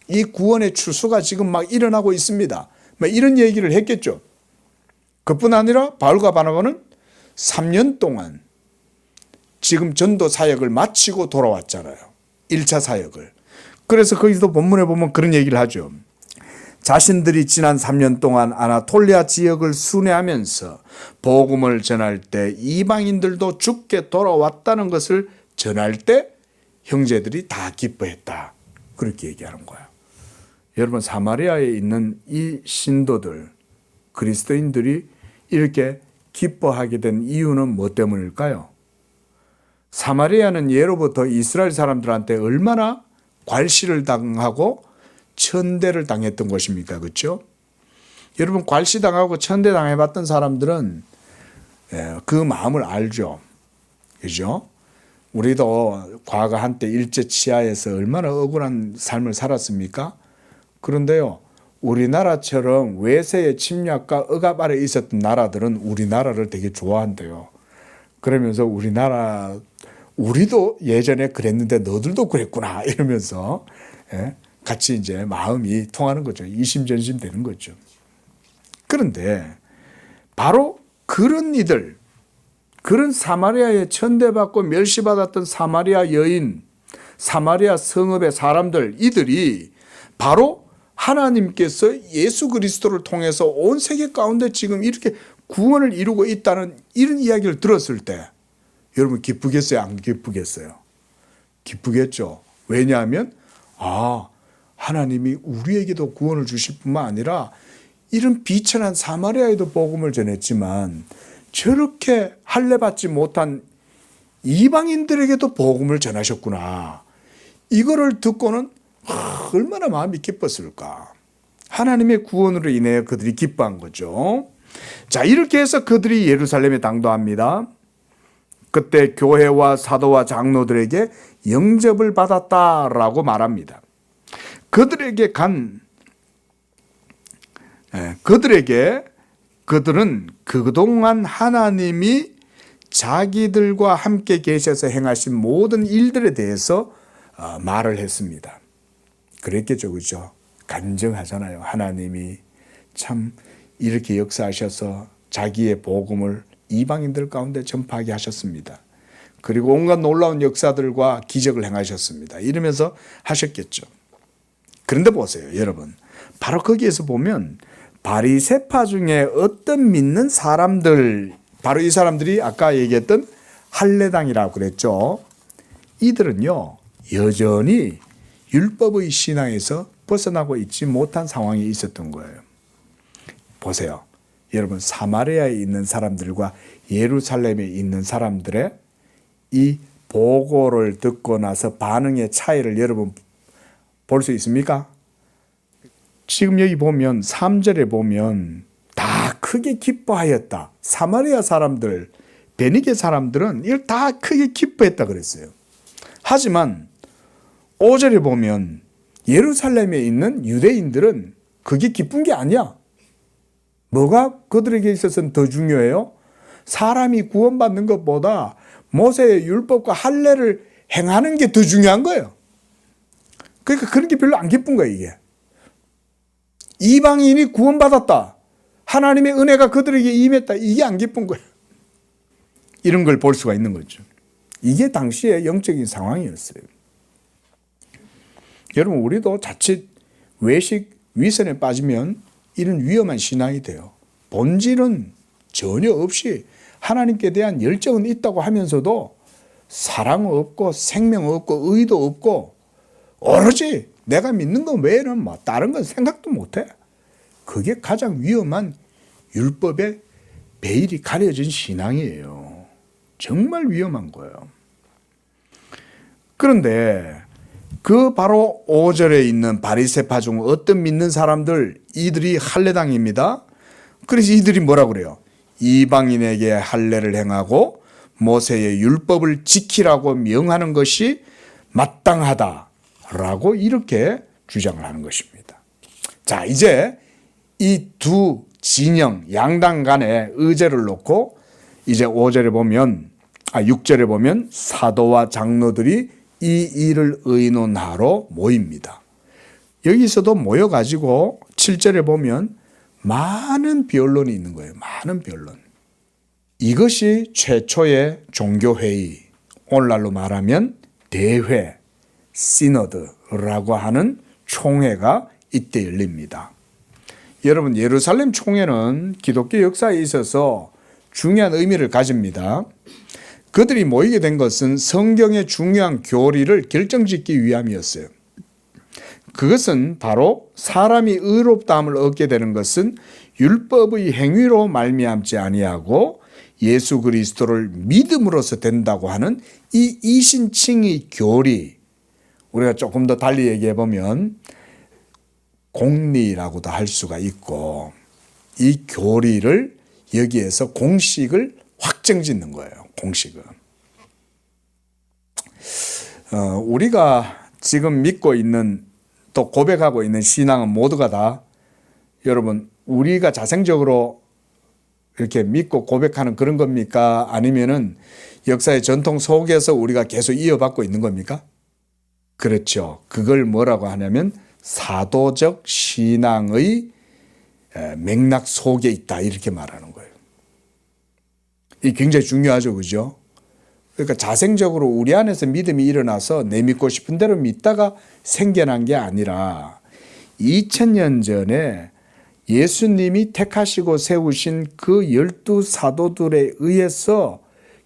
이 구원의 추수가 지금 막 일어나고 있습니다. 이런 얘기를 했겠죠. 그뿐 아니라 바울과 바나바는 3년 동안 지금 전도 사역을 마치고 돌아왔잖아요. 1차 사역을. 그래서 거기서 본문에 보면 그런 얘기를 하죠. 자신들이 지난 3년 동안 아나톨리아 지역을 순회하면서 복음을 전할 때 이방인들도 죽게 돌아왔다는 것을 전할 때 형제들이 다 기뻐했다. 그렇게 얘기하는 거예요. 여러분, 사마리아에 있는 이 신도들, 그리스도인들이 이렇게 기뻐하게 된 이유는 뭐 때문일까요? 사마리아는 예로부터 이스라엘 사람들한테 얼마나 괄시를 당하고 천대를 당했던 곳입니까? 그렇죠? 여러분, 괄시당하고 천대당해봤던 사람들은 그 마음을 알죠. 그죠? 우리도 과거 한때 일제치하에서 얼마나 억울한 삶을 살았습니까? 그런데요, 우리나라처럼 외세의 침략과 억압 아래 있었던 나라들은 우리나라를 되게 좋아한대요. 그러면서 우리도 예전에 그랬는데 너들도 그랬구나 이러면서 같이 이제 마음이 통하는 거죠. 이심전심 되는 거죠. 그런데 바로 그런 이들, 그런 사마리아에 천대받고 멸시받았던 사마리아 여인, 사마리아 성읍의 사람들, 이들이 바로 하나님께서 예수 그리스도를 통해서 온 세계 가운데 지금 이렇게 구원을 이루고 있다는 이런 이야기를 들었을 때 여러분 기쁘겠어요? 안 기쁘겠어요? 기쁘겠죠. 왜냐하면 하나님이 우리에게도 구원을 주실 뿐만 아니라 이런 비천한 사마리아에도 복음을 전했지만 저렇게 할례받지 못한 이방인들에게도 복음을 전하셨구나. 이거를 듣고는 얼마나 마음이 기뻤을까. 하나님의 구원으로 인해 그들이 기뻐한 거죠. 자, 이렇게 해서 그들이 예루살렘에 당도합니다. 그때 교회와 사도와 장로들에게 영접을 받았다라고 말합니다. 그들은 그동안 하나님이 자기들과 함께 계셔서 행하신 모든 일들에 대해서 말을 했습니다. 그랬겠죠, 그렇죠? 간증하잖아요. 하나님이 참 이렇게 역사하셔서 자기의 복음을 이방인들 가운데 전파하게 하셨습니다. 그리고 온갖 놀라운 역사들과 기적을 행하셨습니다. 이러면서 하셨겠죠. 그런데 보세요, 여러분. 바로 거기에서 보면 바리새파 중에 어떤 믿는 사람들, 바로 이 사람들이 아까 얘기했던 할례당이라고 그랬죠. 이들은요, 여전히 율법의 신앙에서 벗어나고 있지 못한 상황에 있었던 거예요. 보세요. 여러분, 사마리아에 있는 사람들과 예루살렘에 있는 사람들의 이 보고를 듣고 나서 반응의 차이를 여러분 볼 수 있습니까? 지금 여기 보면 3절에 보면 다 크게 기뻐하였다. 사마리아 사람들, 베니게 사람들은 이걸 다 크게 기뻐했다 그랬어요. 하지만 5절에 보면 예루살렘에 있는 유대인들은 그게 기쁜 게 아니야. 뭐가 그들에게 있어서는 더 중요해요? 사람이 구원받는 것보다 모세의 율법과 할례를 행하는 게 더 중요한 거예요. 그러니까 그런 게 별로 안 기쁜 거예요, 이게. 이방인이 구원받았다. 하나님의 은혜가 그들에게 임했다. 이게 안 기쁜 거예요. 이런 걸 볼 수가 있는 거죠. 이게 당시의 영적인 상황이었어요. 여러분, 우리도 자칫 외식, 위선에 빠지면 이런 위험한 신앙이 돼요. 본질은 전혀 없이 하나님께 대한 열정은 있다고 하면서도 사랑 없고 생명 없고 의도 없고 오로지 내가 믿는 것 외에는 뭐 다른 건 생각도 못해. 그게 가장 위험한 율법의 베일이 가려진 신앙이에요. 정말 위험한 거예요. 그런데 그 바로 5절에 있는 바리새파 중 어떤 믿는 사람들, 이들이 할례당입니다. 그래서 이들이 뭐라 그래요? 이방인에게 할례를 행하고 모세의 율법을 지키라고 명하는 것이 마땅하다라고 이렇게 주장을 하는 것입니다. 자, 이제 이 두 진영, 양당 간의 의제를 놓고 이제 5절에 보면, 6절에 보면 사도와 장로들이 이 일을 의논하러 모입니다. 여기서도 모여가지고 7절에 보면 많은 변론이 있는 거예요. 많은 변론. 이것이 최초의 종교회의, 오늘날로 말하면 대회, 시너드라고 하는 총회가 이때 열립니다. 여러분, 예루살렘 총회는 기독교 역사에 있어서 중요한 의미를 가집니다. 그들이 모이게 된 것은 성경의 중요한 교리를 결정짓기 위함이었어요. 그것은 바로 사람이 의롭다함을 얻게 되는 것은 율법의 행위로 말미암지 아니하고 예수 그리스도를 믿음으로써 된다고 하는 이 이신칭의 교리, 우리가 조금 더 달리 얘기해 보면 공리라고도 할 수가 있고, 이 교리를 여기에서 공식을 확정짓는 거예요. 공식은. 우리가 지금 믿고 있는, 또 고백하고 있는 신앙은 모두가 다, 여러분, 우리가 자생적으로 이렇게 믿고 고백하는 그런 겁니까? 아니면은 역사의 전통 속에서 우리가 계속 이어받고 있는 겁니까? 그렇죠. 그걸 뭐라고 하냐면 사도적 신앙의 맥락 속에 있다, 이렇게 말하는 거예요. 이게 굉장히 중요하죠, 그죠? 그러니까 자생적으로 우리 안에서 믿음이 일어나서 내 믿고 싶은 대로 믿다가 생겨난 게 아니라 2000년 전에 예수님이 택하시고 세우신 그 12사도들에 의해서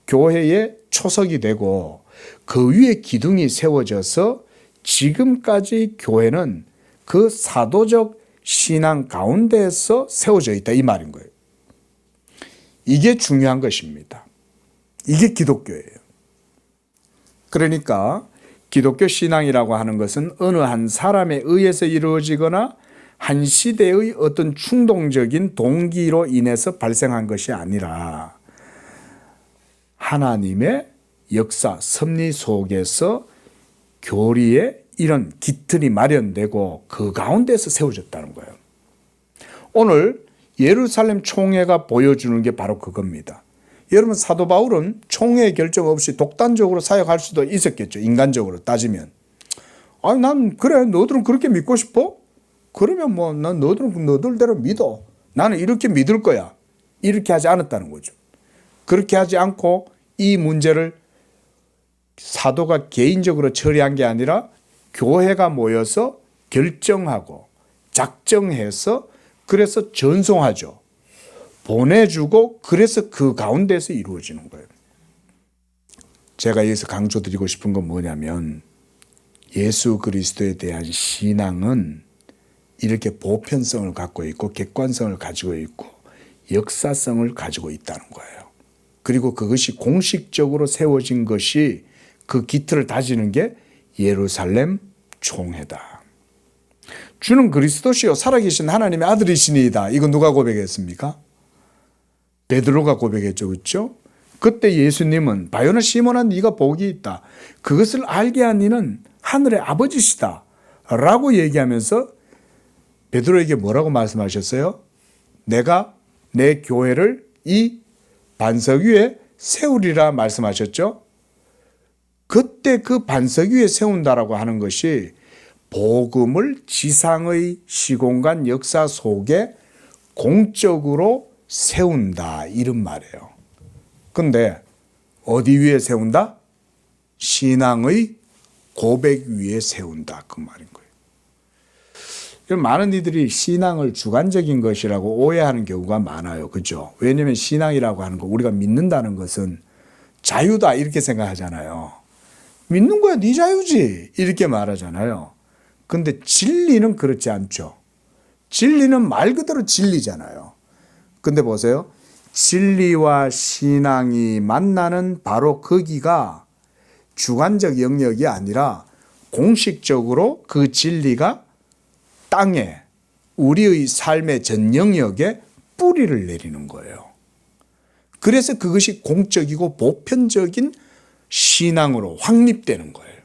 교회의 초석이 되고 그 위에 기둥이 세워져서 지금까지 교회는 그 사도적 신앙 가운데에서 세워져 있다, 이 말인 거예요. 이게 중요한 것입니다. 이게 기독교예요. 그러니까 기독교 신앙이라고 하는 것은 어느 한 사람에 의해서 이루어지거나 한 시대의 어떤 충동적인 동기로 인해서 발생한 것이 아니라 하나님의 역사, 섭리 속에서 교리의 이런 기틀이 마련되고 그 가운데서 세워졌다는 거예요. 오늘 예루살렘 총회가 보여주는 게 바로 그겁니다. 여러분, 사도 바울은 총회 결정 없이 독단적으로 사역할 수도 있었겠죠. 인간적으로 따지면. 아니, 난 그래, 너들은 그렇게 믿고 싶어? 그러면 뭐 난 너들은 너들대로 믿어. 나는 이렇게 믿을 거야. 이렇게 하지 않았다는 거죠. 그렇게 하지 않고 이 문제를 사도가 개인적으로 처리한 게 아니라 교회가 모여서 결정하고 작정해서 그래서 전송하죠. 보내주고 그래서 그 가운데서 이루어지는 거예요. 제가 여기서 강조드리고 싶은 건 뭐냐면 예수 그리스도에 대한 신앙은 이렇게 보편성을 갖고 있고 객관성을 가지고 있고 역사성을 가지고 있다는 거예요. 그리고 그것이 공식적으로 세워진 것이 그 기틀을 다지는 게 예루살렘 총회다. 주는 그리스도시요 살아계신 하나님의 아들이시니이다. 이거 누가 고백했습니까? 베드로가 고백했죠. 그렇죠? 그때 예수님은 바요나 시몬아 네가 복이 있다. 그것을 알게 한 이는 하늘의 아버지시다. 라고 얘기하면서 베드로에게 뭐라고 말씀하셨어요? 내가 내 교회를 이 반석 위에 세우리라 말씀하셨죠? 그때 그 반석 위에 세운다라고 하는 것이 복음을 지상의 시공간 역사 속에 공적으로 세운다 이런 말이에요. 근데 어디 위에 세운다? 신앙의 고백 위에 세운다 그 말인 거예요. 많은 이들이 신앙을 주관적인 것이라고 오해하는 경우가 많아요. 그렇죠? 왜냐하면 신앙이라고 하는 거 우리가 믿는다는 것은 자유다 이렇게 생각하잖아요. 믿는 거야 네 자유지 이렇게 말하잖아요. 근데 진리는 그렇지 않죠. 진리는 말 그대로 진리잖아요. 근데 보세요. 진리와 신앙이 만나는 바로 거기가 주관적 영역이 아니라 공식적으로 그 진리가 땅에 우리의 삶의 전 영역에 뿌리를 내리는 거예요. 그래서 그것이 공적이고 보편적인 신앙으로 확립되는 거예요.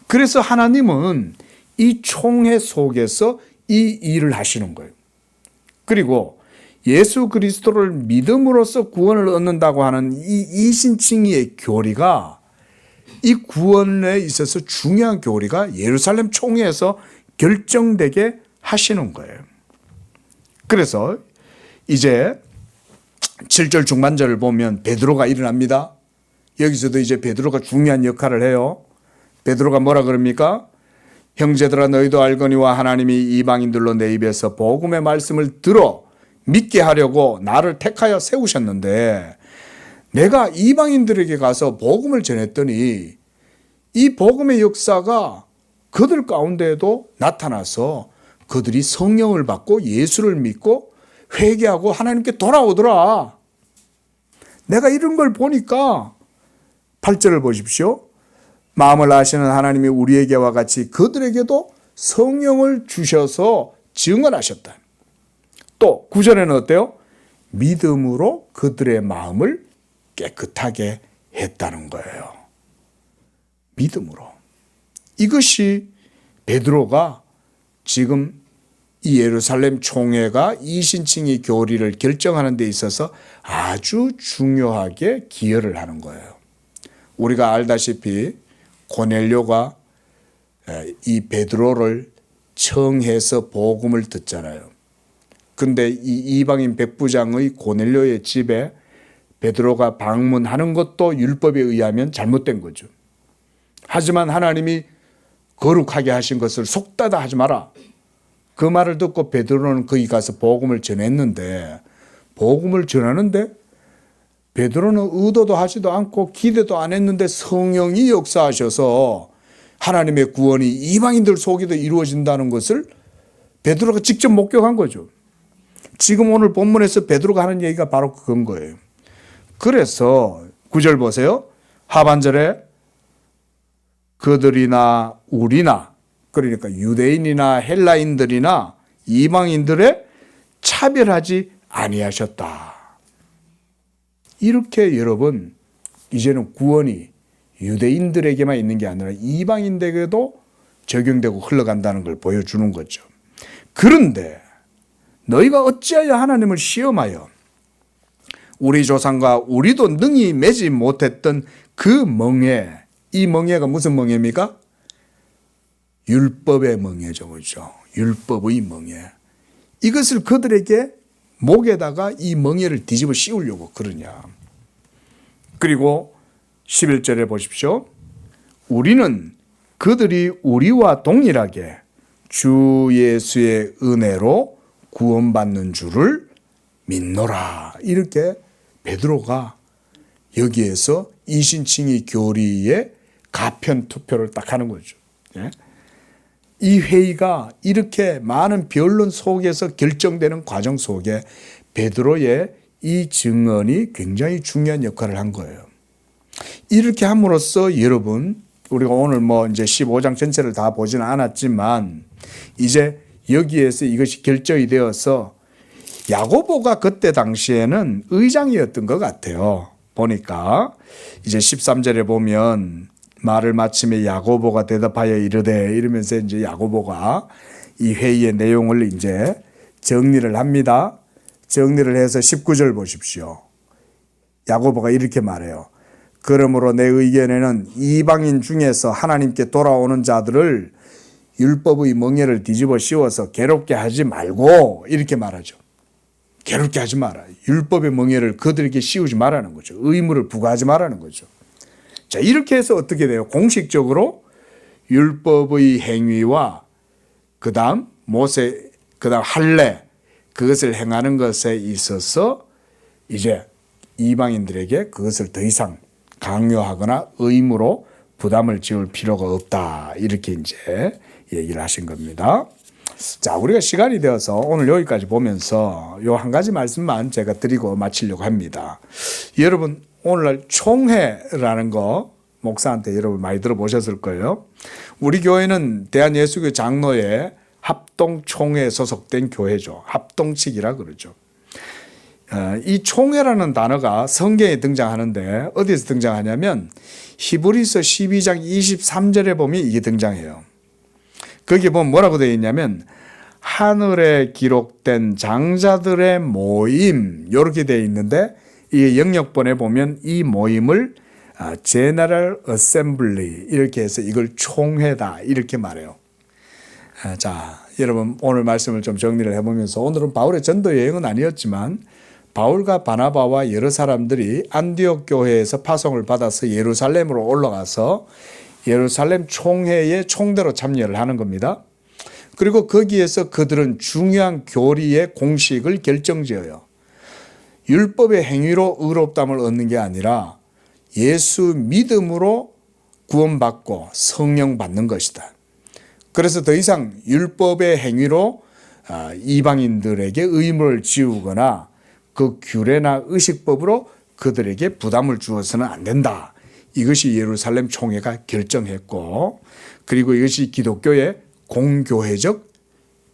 그래서 하나님은 이 총회 속에서 이 일을 하시는 거예요. 그리고 예수 그리스도를 믿음으로써 구원을 얻는다고 하는 이 이신칭의의 교리가 이 구원에 있어서 중요한 교리가 예루살렘 총회에서 결정되게 하시는 거예요. 그래서 이제 7절 중반절을 보면 베드로가 일어납니다. 여기서도 이제 베드로가 중요한 역할을 해요. 베드로가 뭐라 그럽니까? 형제들아 너희도 알거니와 하나님이 이방인들로 내 입에서 복음의 말씀을 들어 믿게 하려고 나를 택하여 세우셨는데 내가 이방인들에게 가서 복음을 전했더니 이 복음의 역사가 그들 가운데에도 나타나서 그들이 성령을 받고 예수를 믿고 회개하고 하나님께 돌아오더라. 내가 이런 걸 보니까 8절을 보십시오. 마음을 아시는 하나님이 우리에게와 같이 그들에게도 성령을 주셔서 증언하셨다. 또 9절에는 어때요? 믿음으로 그들의 마음을 깨끗하게 했다는 거예요. 믿음으로. 이것이 베드로가 지금 이 예루살렘 총회가 이신칭의 교리를 결정하는 데 있어서 아주 중요하게 기여를 하는 거예요. 우리가 알다시피 고넬료가 이 베드로를 청해서 복음을 듣잖아요. 근데 이 이방인 백부장의 고넬료의 집에 베드로가 방문하는 것도 율법에 의하면 잘못된 거죠. 하지만 하나님이 거룩하게 하신 것을 속다다 하지 마라. 그 말을 듣고 베드로는 거기 가서 복음을 전했는데 복음을 전하는데 베드로는 의도도 하지도 않고 기대도 안 했는데 성령이 역사하셔서 하나님의 구원이 이방인들 속에도 이루어진다는 것을 베드로가 직접 목격한 거죠. 지금 오늘 본문에서 베드로가 하는 얘기가 바로 그건 거예요. 그래서 9절 보세요. 하반절에 그들이나 우리나 그러니까 유대인이나 헬라인들이나 이방인들의 차별하지 아니하셨다. 이렇게 여러분 이제는 구원이 유대인들에게만 있는 게 아니라 이방인들에게도 적용되고 흘러간다는 걸 보여주는 거죠. 그런데 너희가 어찌하여 하나님을 시험하여 우리 조상과 우리도 능히 매지 못했던 그 멍에, 이 멍에가 무슨 멍에입니까? 율법의 멍에죠. 그렇죠? 율법의 멍에. 이것을 그들에게 목에다가 이 멍에를 뒤집어 씌우려고 그러냐. 그리고 11절에 보십시오. 우리는 그들이 우리와 동일하게 주 예수의 은혜로 구원받는 줄을 믿노라. 이렇게 베드로가 여기에서 이신칭의 교리에 가편 투표를 딱 하는 거죠. 이 회의가 이렇게 많은 변론 속에서 결정되는 과정 속에 베드로의 이 증언이 굉장히 중요한 역할을 한 거예요. 이렇게 함으로써 여러분, 우리가 오늘 이제 15장 전체를 다 보지는 않았지만 이제 여기에서 이것이 결정이 되어서 야고보가 그때 당시에는 의장이었던 것 같아요. 보니까 이제 13절에 보면 말을 마침에 야고보가 대답하여 이르되, 이러면서 이제 야고보가 이 회의의 내용을 이제 정리를 합니다. 정리를 해서 19절 보십시오. 야고보가 이렇게 말해요. 그러므로 내 의견에는 이방인 중에서 하나님께 돌아오는 자들을 율법의 멍에를 뒤집어 씌워서 괴롭게 하지 말고, 이렇게 말하죠. 괴롭게 하지 마라. 율법의 멍에를 그들에게 씌우지 말라는 거죠. 의무를 부과하지 말라는 거죠. 자, 이렇게 해서 어떻게 돼요? 공식적으로 율법의 행위와 그다음 모세, 그다음 할례, 그것을 행하는 것에 있어서 이제 이방인들에게 그것을 더 이상 강요하거나 의무로 부담을 지을 필요가 없다. 이렇게 이제 얘기를 하신 겁니다. 자, 우리가 시간이 되어서 오늘 여기까지 보면서 요 한 가지 말씀만 제가 드리고 마치려고 합니다. 여러분, 오늘날 총회라는 거 목사한테 여러분 많이 들어보셨을 거예요. 우리 교회는 대한예수교 장로회 합동총회에 소속된 교회죠. 합동측이라 그러죠. 이 총회라는 단어가 성경에 등장하는데 어디서 등장하냐면 히브리서 12장 23절에 보면 이게 등장해요. 거기에 보면 뭐라고 되어 있냐면 하늘에 기록된 장자들의 모임, 이렇게 되어 있는데 이 영역본에 보면 이 모임을 General Assembly 이렇게 해서 이걸 총회다 이렇게 말해요. 자, 여러분 오늘 말씀을 좀 정리를 해보면서 오늘은 바울의 전도 여행은 아니었지만 바울과 바나바와 여러 사람들이 안디옥 교회에서 파송을 받아서 예루살렘으로 올라가서 예루살렘 총회의 총대로 참여를 하는 겁니다. 그리고 거기에서 그들은 중요한 교리의 공식을 결정지어요. 율법의 행위로 의롭다함을 얻는 게 아니라 예수 믿음으로 구원받고 성령 받는 것이다. 그래서 더 이상 율법의 행위로 이방인들에게 의무를 지우거나 그 규례나 의식법으로 그들에게 부담을 주어서는 안 된다. 이것이 예루살렘 총회가 결정했고, 그리고 이것이 기독교의 공교회적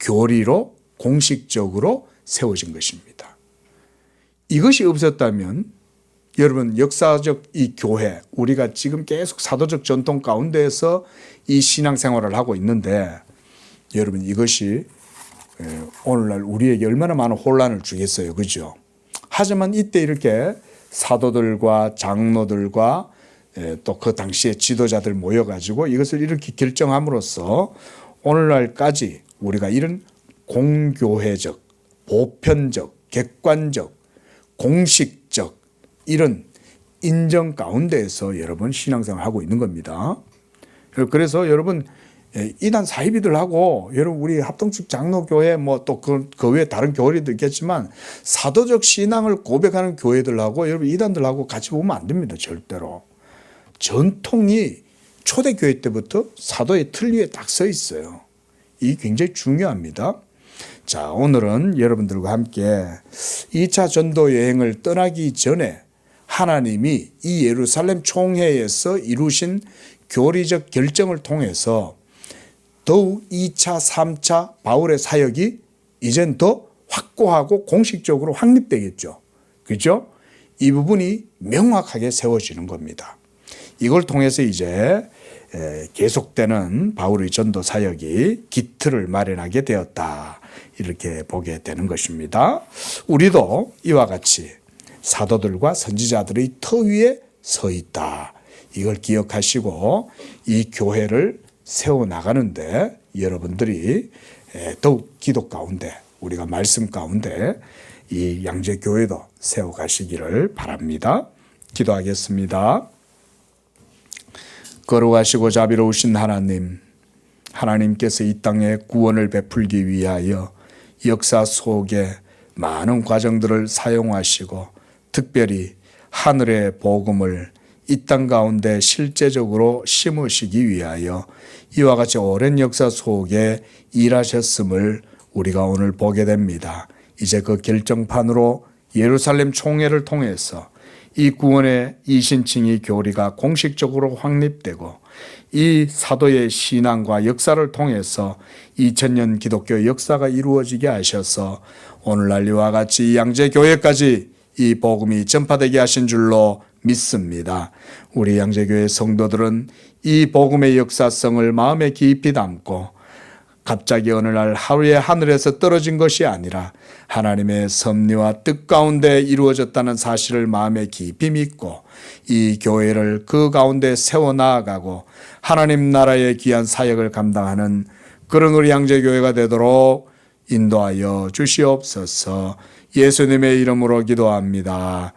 교리로 공식적으로 세워진 것입니다. 이것이 없었다면 여러분 역사적 이 교회, 우리가 지금 계속 사도적 전통 가운데에서 이 신앙생활을 하고 있는데 여러분 이것이 오늘날 우리에게 얼마나 많은 혼란을 주겠어요. 그죠? 하지만 이때 이렇게 사도들과 장로들과 또 그 당시에 지도자들 모여가지고 이것을 이렇게 결정함으로써 오늘날까지 우리가 이런 공교회적, 보편적, 객관적, 공식적 이런 인정 가운데에서 여러분 신앙생활을 하고 있는 겁니다. 그래서 여러분 이단 사이비들하고 여러분 우리 합동측 장로교회 뭐 또 그 외에 다른 교회도 있겠지만 사도적 신앙을 고백하는 교회들하고 여러분 이단들하고 같이 보면 안 됩니다. 절대로. 전통이 초대교회 때부터 사도의 틀 위에 딱 서 있어요. 이게 굉장히 중요합니다. 자, 오늘은 여러분들과 함께 2차 전도 여행을 떠나기 전에 하나님이 이 예루살렘 총회에서 이루신 교리적 결정을 통해서 더욱 2차, 3차 바울의 사역이 이젠 더 확고하고 공식적으로 확립되겠죠. 그렇죠? 이 부분이 명확하게 세워지는 겁니다. 이걸 통해서 이제 계속되는 바울의 전도 사역이 기틀을 마련하게 되었다. 이렇게 보게 되는 것입니다. 우리도 이와 같이 사도들과 선지자들의 터 위에 서 있다. 이걸 기억하시고 이 교회를 세워나가는데 여러분들이 더욱 기도 가운데 우리가 말씀 가운데 이 양재교회도 세워가시기를 바랍니다. 기도하겠습니다. 거룩하시고 자비로우신 하나님, 하나님께서 이 땅에 구원을 베풀기 위하여 역사 속에 많은 과정들을 사용하시고 특별히 하늘의 복음을 이 땅 가운데 실제적으로 심으시기 위하여 이와 같이 오랜 역사 속에 일하셨음을 우리가 오늘 보게 됩니다. 이제 그 결정판으로 예루살렘 총회를 통해서 이 구원의 이신칭의 교리가 공식적으로 확립되고 이 사도의 신앙과 역사를 통해서 2000년 기독교 역사가 이루어지게 하셔서 오늘날 이와 같이 양재교회까지 이 복음이 전파되게 하신 줄로 믿습니다. 우리 양재교회 성도들은 이 복음의 역사성을 마음에 깊이 담고 갑자기 어느 날 하루에 하늘에서 떨어진 것이 아니라 하나님의 섭리와 뜻 가운데 이루어졌다는 사실을 마음에 깊이 믿고 이 교회를 그 가운데 세워나가고 하나님 나라의 귀한 사역을 감당하는 그런 우리 양재교회가 되도록 인도하여 주시옵소서. 예수님의 이름으로 기도합니다.